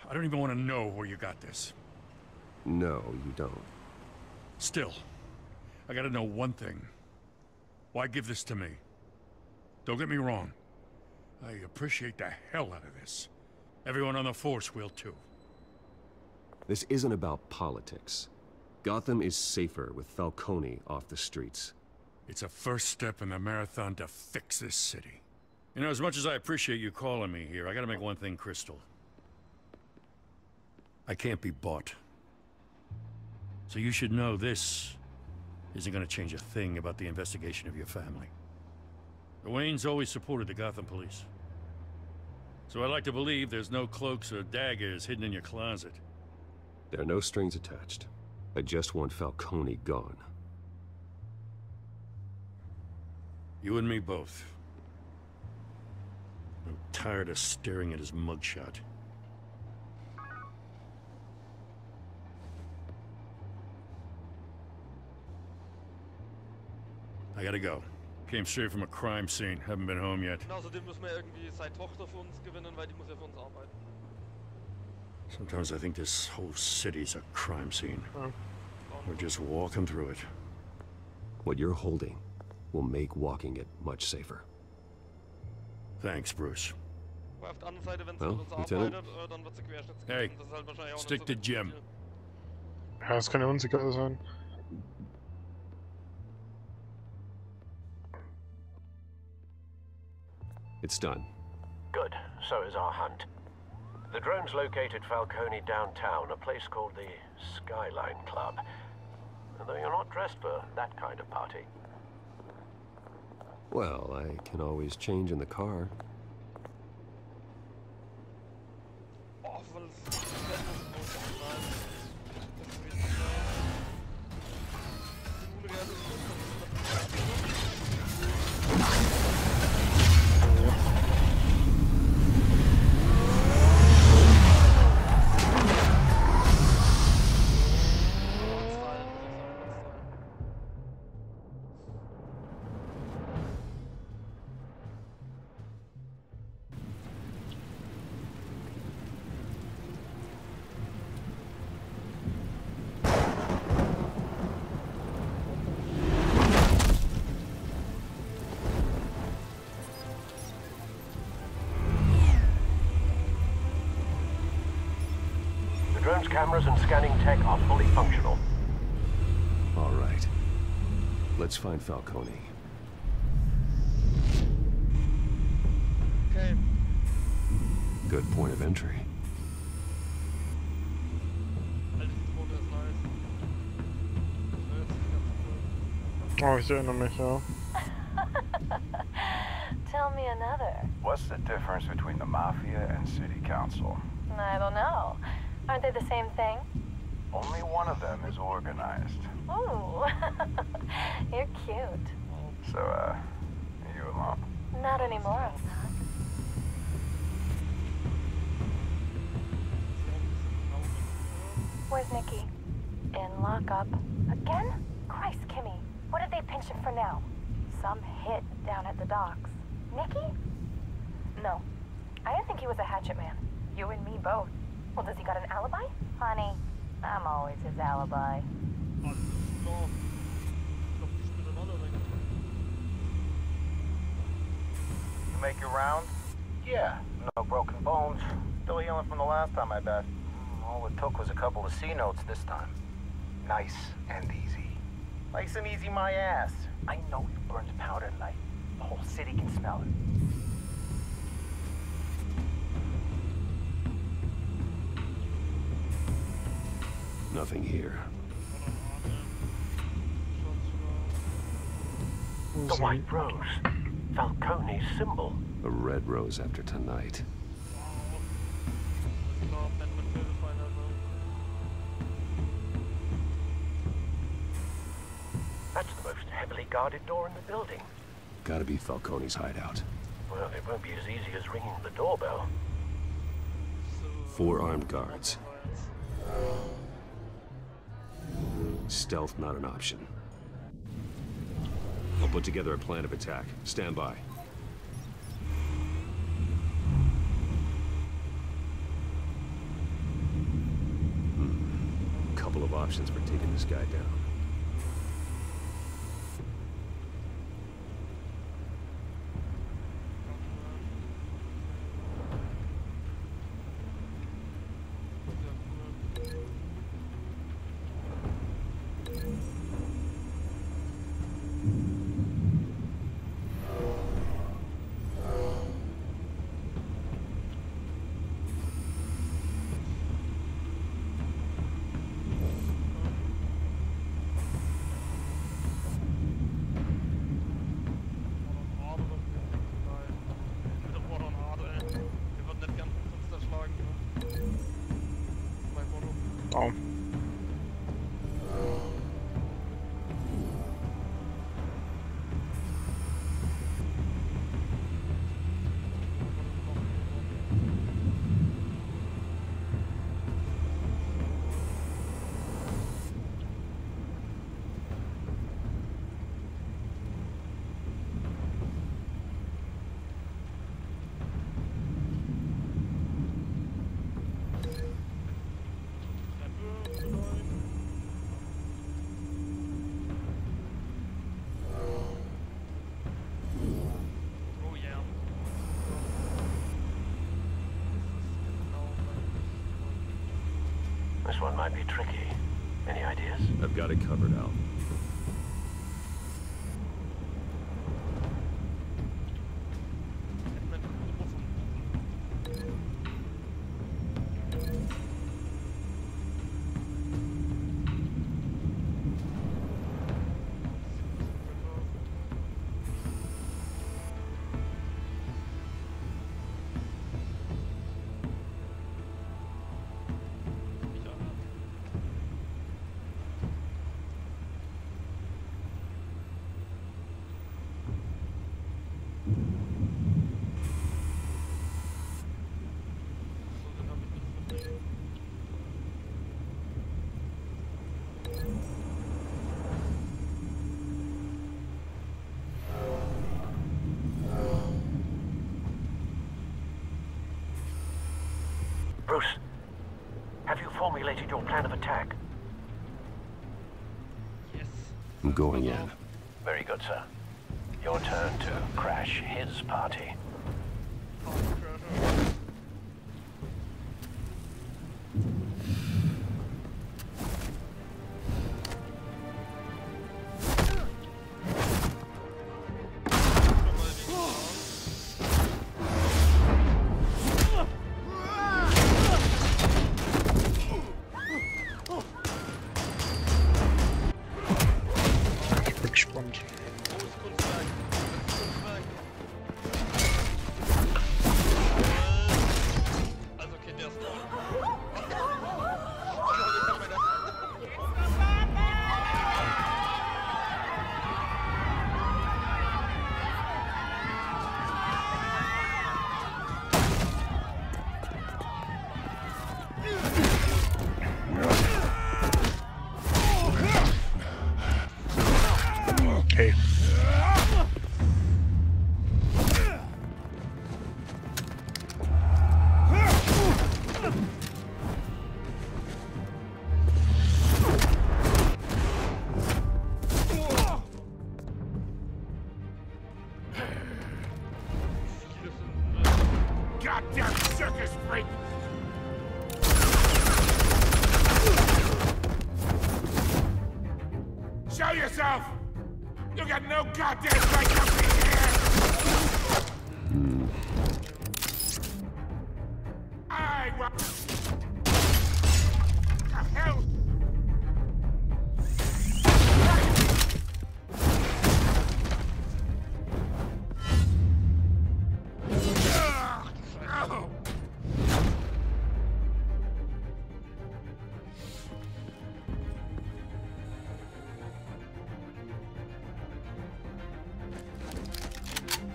I don't even want to know where you got this. No, you don't. Still, I gotta know one thing. Why give this to me? Don't get me wrong. I appreciate the hell out of this. Everyone on the force will too. This isn't about politics. Gotham is safer with Falcone off the streets. It's a first step in the marathon to fix this city. You know, as much as I appreciate you calling me here, I gotta make one thing crystal. I can't be bought. So you should know this isn't gonna change a thing about the investigation of your family. The Waynes always supported the Gotham police. So I like to believe there's no cloaks or daggers hidden in your closet. There are no strings attached. I just want Falcone gone. You and me both. I'm tired of staring at his mugshot. I gotta go. Came straight from a crime scene. Haven't been home yet. Und außerdem müssen wir irgendwie seine Tochter für uns gewinnen, weil die muss ja für uns arbeiten. Sometimes I think this whole city's a crime scene. We're just walking through it. What you're holding will make walking it much safer. Thanks, Bruce. Aber auf der anderen Seite, wenn sie Well, mit uns Lieutenant. arbeitet, dann wird sie Querschnittsgelähmt. Hey, Das ist halt wahrscheinlich auch stick nicht to so Jim. Ja, das kann ja unsicher sein. It's done. Good. So is our hunt. The drones located Falcone downtown, a place called the Skyline Club. Though you're not dressed for that kind of party. Well, I can always change in the car. Oh, weil es Drone's cameras and scanning tech are fully functional. All right. Let's find Falcone. Okay. Good point of entry. Oh, ich erinnere mich, ja. Tell me another. What's the difference between the Mafia and City Council? I don't know. Aren't they the same thing? Only one of them is organized. Ooh, you're cute. So, are you alone? Not anymore, I'm not. Where's Nikki? In lockup. Again? Christ, Kimmy. What did they pinch him for now? Some hit down at the docks. Nikki? No. I didn't think he was a hatchet man. You and me both. Well, does he got an alibi? Honey, I'm always his alibi. You make your rounds? Yeah, no broken bones. Still healing from the last time, I bet. All it took was a couple of C notes this time. Nice and easy. Nice and easy, my ass. I know you burned powder tonight. The whole city can smell it. Nothing here. The white rose. Falcone's symbol. A red rose after tonight. That's the most heavily guarded door in the building. Gotta be Falcone's hideout. Well, it won't be as easy as ringing the doorbell. 4 armed guards. Stealth not an option. I'll put together a plan of attack. Stand by. options for taking this guy down. Oh. This one might be tricky. Any ideas? I've got it covered, Al. Bruce, have you formulated your plan of attack? Yes. I'm going in. Very good, sir. Your turn to crash his party. Gespannt. Also okay, der ist Okay. Goddamn circus freak! Show yourself! You got no goddamn right to be here! I want... The hell? Oh.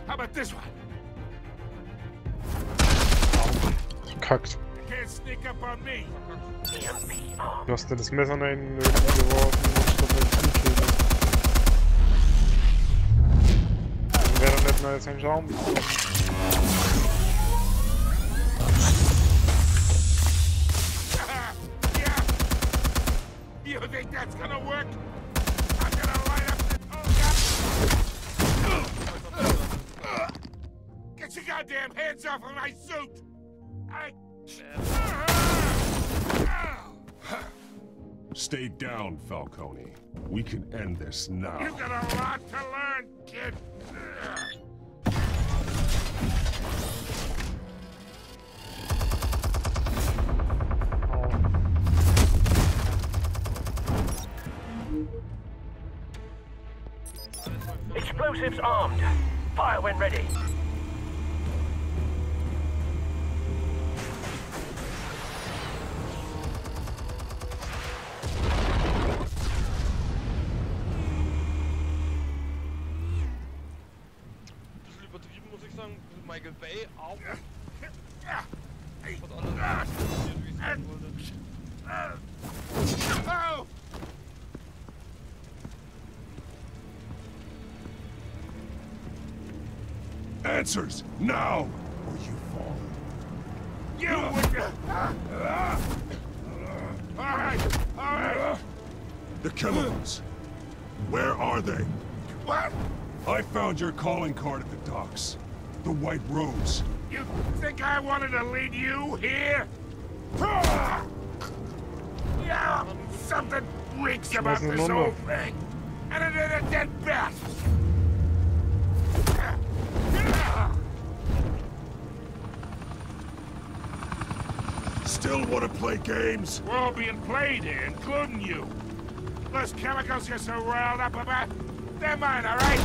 How about this one? Verkackt. You can't sneak up on me. Du hast dir das Messer nach hinten geworfen und statt mit Kniekehle. Wäre doch nicht mal jetzt ein Schaum bekommen. You damn hands off of my suit! Stay down, Falcone. We can end this now. You got a lot to learn, kid! Explosives armed. Fire when ready. Bisschen übertrieben, muss ich sagen. Michael Bay auch. Was anderes, wie ich es sagen wollte. Answers, now! Or you fall. You would... Alright! The chemicals. Where are they? What? I found your calling card at the docks. The White Rose. You think I wanted to lead you here? Yeah, something reeks about this whole thing. And it is a dead bat. Still want to play games? We're all being played here, including you. Those chemicals you're so riled up about, they're mine, all right?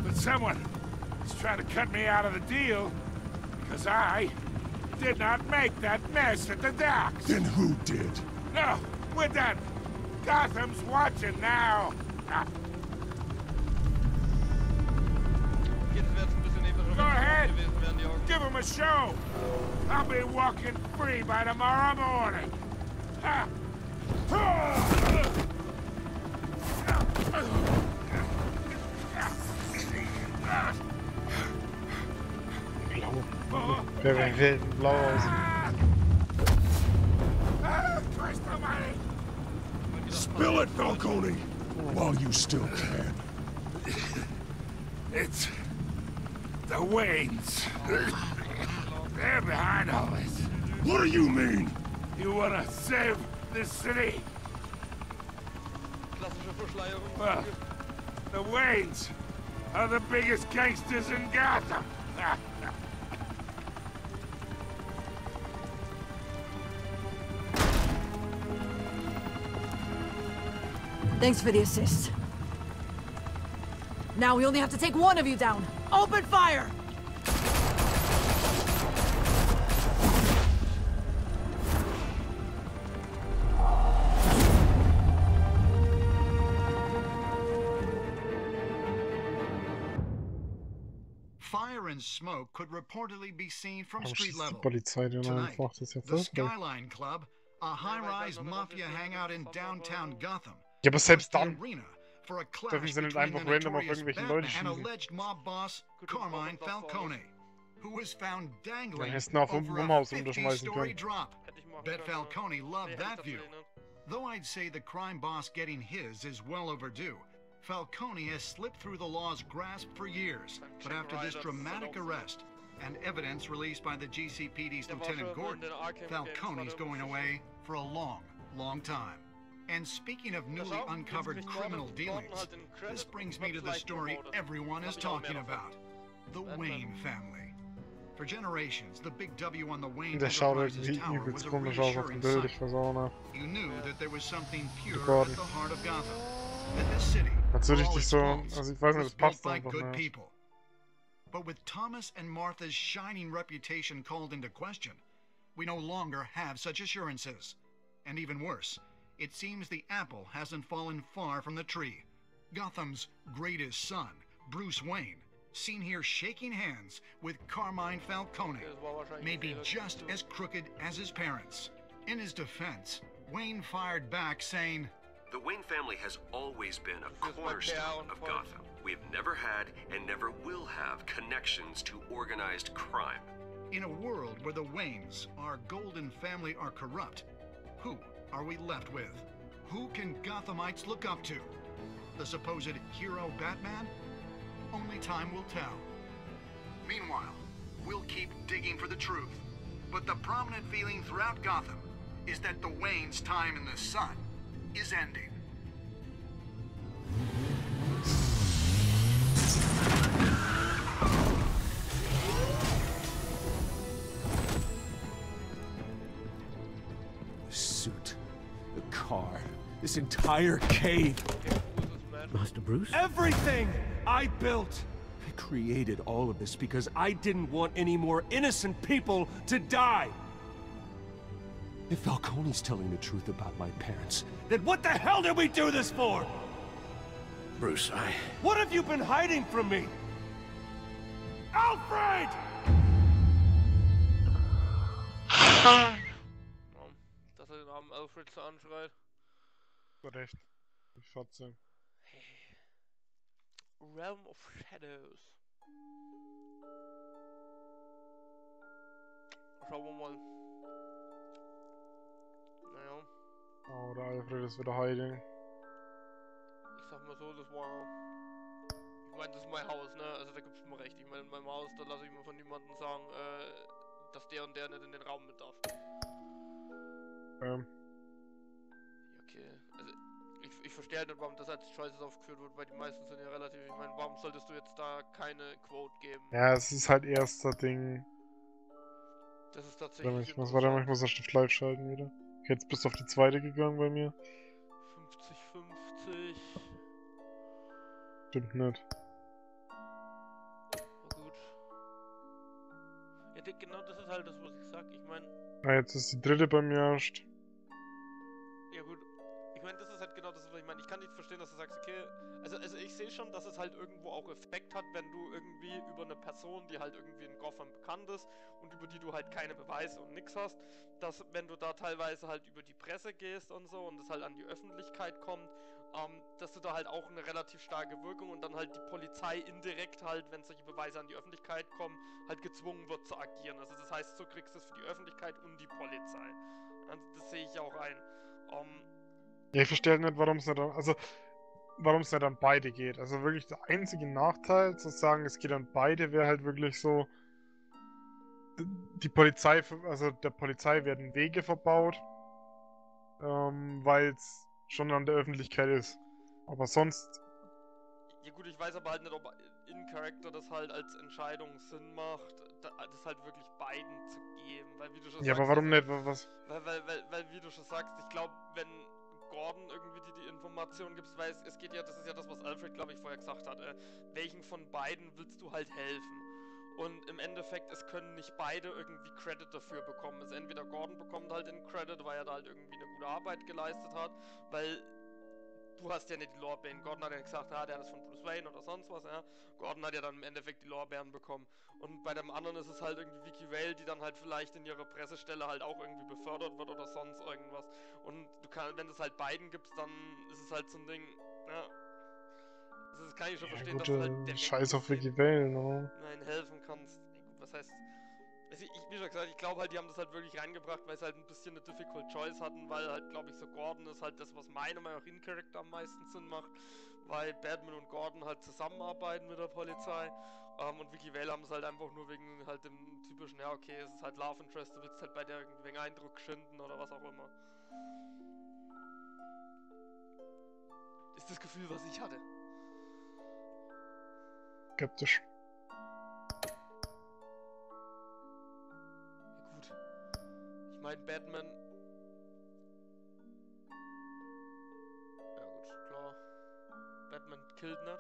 But someone is trying to cut me out of the deal because I did not make that mess at the docks. Then who did? No, we're done. Gotham's watching now. Go ahead. Give him a show. I'll be walking free by tomorrow morning. Der wäre blau aus. Spill it, Falcone! While you still can. It's... the Waynes. They're behind all this. What do you mean? You wanna save this city? Well, the Waynes are the biggest gangsters in Gotham. Thanks for the assist. Now we only have to take one of you down. Open fire! Fire and smoke could reportedly be seen from Aber street schießt die level. Polizei dann Tonight, einfach, das ist ja the voll. Skyline Club, a high-rise mafia hangout in downtown Gotham. Ja, aber selbst dann For a dürfen clash sie nicht between einfach the random auf notorious irgendwelche Leute Batman and schießen. alleged mob boss Carmine Falcone, who was found dangling Dann hättest du ihn auf over a Wohnhaus unterschmeißen 50-story können. drop. Bet Falcone loved that view. Though I'd say the crime boss getting his is well overdue, Falcone has slipped through the law's grasp for years. But after this dramatic arrest and evidence released by the GCPD's Lieutenant Gordon, Falcone's going away for a long, long time. And speaking of newly uncovered criminal dealings, this brings me to the story everyone is talking about. The Wayne family. For generations, the big W on the Wayne Der schaut Enterprises irgendwie tower übelst was a komisch aus auf dem reassuring Bild, ich sight. weiß auch nicht. You knew that there was something pure Gordon. at the heart of Gotham. That this city, Hat so for all richtig its so, faults, also ich weiß nicht, was das built passt by einfach good nicht. people. But with Thomas and Martha's shining reputation called into question, we no longer have such assurances. And even worse, it seems the apple hasn't fallen far from the tree. Gotham's greatest son, Bruce Wayne, seen here shaking hands with Carmine Falcone, may be just as crooked as his parents. In his defense, Wayne fired back saying, "The Wayne family has always been a cornerstone of Gotham. We have never had and never will have connections to organized crime." in a world where the Waynes, our golden family, are corrupt, who are we left with? Who can Gothamites look up to? The supposed hero Batman? Only time will tell. Meanwhile, we'll keep digging for the truth. But the prominent feeling throughout Gotham is that the Wayne's time in the sun is ending. The suit, the car, this entire cave. Master Bruce? Everything I built! I created all of this because I didn't want any more innocent people to die! If Falcone's telling the truth about my parents, then what the hell did we do this for? Bruce, What have you been hiding from me? Alfred! Dass er den armen Alfred so anschreit. Recht. Die Fotze. Realm of Shadows. Schauen wir mal. Naja. Oh, der Alfred ist wieder hiding. Ich sag mal so, das war... Ich meine, das ist mein Haus, ne? Also da gibt's mir recht. Ich meine, in meinem Haus, da lasse ich mir von niemandem sagen, dass der und der nicht in den Raum mit darf. Okay, also ich verstehe halt nicht, warum das als Choices aufgeführt wird, weil die meisten sind ja relativ... Ich meine, warum solltest du jetzt da keine Quote geben? Ja, es ist halt erster Ding. Das ist tatsächlich Ich muss auf Stift live schalten wieder. Okay, jetzt bist du auf die zweite gegangen bei mir. 50-50. Stimmt nicht. Na gut. Ja, genau das ist halt das, was ich sag. Ich meine... Ah, jetzt ist die dritte bei mir erst. Ja gut. Ich meine, das ist halt genau das, was ich meine. Ich kann nicht verstehen, dass du sagst, okay... Also ich sehe schon, dass es halt irgendwo auch Effekt hat, wenn du irgendwie über eine Person, die halt irgendwie in Gotham bekannt ist und über die du halt keine Beweise und nix hast, dass wenn du da teilweise halt über die Presse gehst und so und es halt an die Öffentlichkeit kommt, dass du da halt auch eine relativ starke Wirkung und dann halt die Polizei indirekt halt, wenn solche Beweise an die Öffentlichkeit kommen, halt gezwungen wird zu agieren. Also das heißt, du kriegst es für die Öffentlichkeit und die Polizei. Also das sehe ich auch ein. Ja, ich verstehe nicht, warum es nicht an beide geht. Also wirklich der einzige Nachteil, zu sagen, es geht an beide, wäre halt wirklich so, die Polizei, also der Polizei werden Wege verbaut, weil es schon an der Öffentlichkeit ist. Aber sonst... Ja gut, ich weiß aber halt nicht, ob in Character das halt als Entscheidung Sinn macht, das halt wirklich beiden zu geben, weil wie du schon Ja, sagst... aber warum also, nicht? Was? Weil wie du schon sagst, ich glaube, wenn Gordon irgendwie die Information gibst, weil es geht ja, das ist ja das, was Alfred, glaube ich, vorher gesagt hat, welchen von beiden willst du halt helfen? Und im Endeffekt, es können nicht beide irgendwie Credit dafür bekommen. Also entweder Gordon bekommt halt den Credit, weil er da halt irgendwie eine gute Arbeit geleistet hat, weil du hast ja nicht die Lorbeeren. Gordon hat ja gesagt, der ist von Bruce Wayne oder sonst was, ja. Gordon hat ja dann im Endeffekt die Lorbeeren bekommen. Und bei dem anderen ist es halt irgendwie Vicky Vale, die dann halt vielleicht in ihrer Pressestelle halt auch irgendwie befördert wird oder sonst irgendwas. Und wenn du es halt beiden gibst, dann ist es halt so ein Ding, ja. Also das kann ich schon verstehen, gut, dass du halt direkt Scheiß auf Vicky Vale, ne? nein, helfen kannst. Was heißt... Also wie schon gesagt, ich glaube halt, die haben das halt wirklich reingebracht, weil sie halt ein bisschen eine difficult choice hatten, weil halt, glaube ich, so Gordon ist halt das, was meiner Meinung nach in Character am meisten Sinn macht, weil Batman und Gordon halt zusammenarbeiten mit der Polizei, und Vicky Vale haben es halt einfach nur wegen halt dem typischen, ja okay, es ist halt Love Interest, du willst halt bei der irgendwie Eindruck schinden oder was auch immer. Das ist das Gefühl, was ich hatte. Skeptisch. Ich meine, Batman... Ja gut, klar. Batman killt nicht.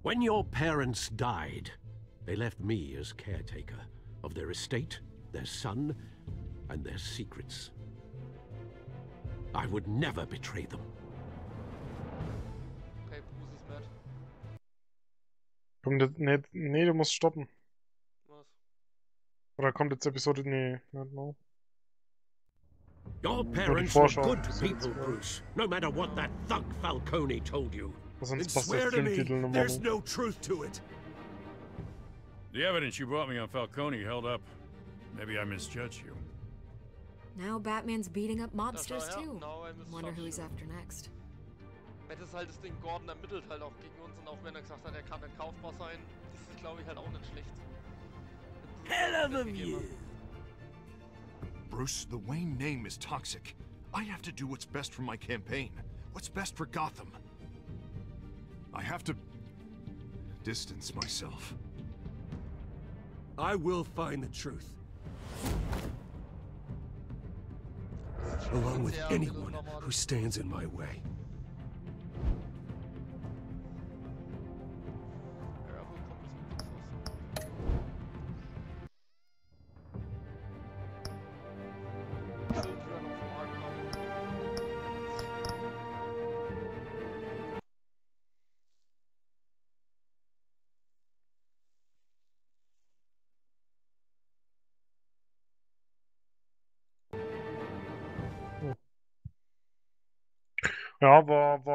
When your parents died, they left me as caretaker of their estate, their son, and their secrets. I would never betray them. Okay, Bruce ist mad. Kommt jetzt, nee, du musst stoppen. Was? Oder kommt jetzt Episode, nee, nicht mal. Your parents were good people, Bruce, no matter what that thug Falcone told you. And swear to me, there's no truth to it. The evidence you brought me on Falcone held up. Maybe I misjudged you. Now Batman's beating up mobsters schau her. too. Now I miss Wonder who he's Sharpshooter. after next. Das ist halt das Ding, Gordon ermittelt halt auch gegen uns und auch wenn er gesagt hat, er kann nicht kaufbar sein, ist es glaube ich halt auch nicht schlecht. Hell of a view. Bruce, the Wayne name is toxic. I have to do what's best for my campaign. What's best for Gotham. I have to distance myself. I will find the truth. Along with anyone who stands in my way. Ja, war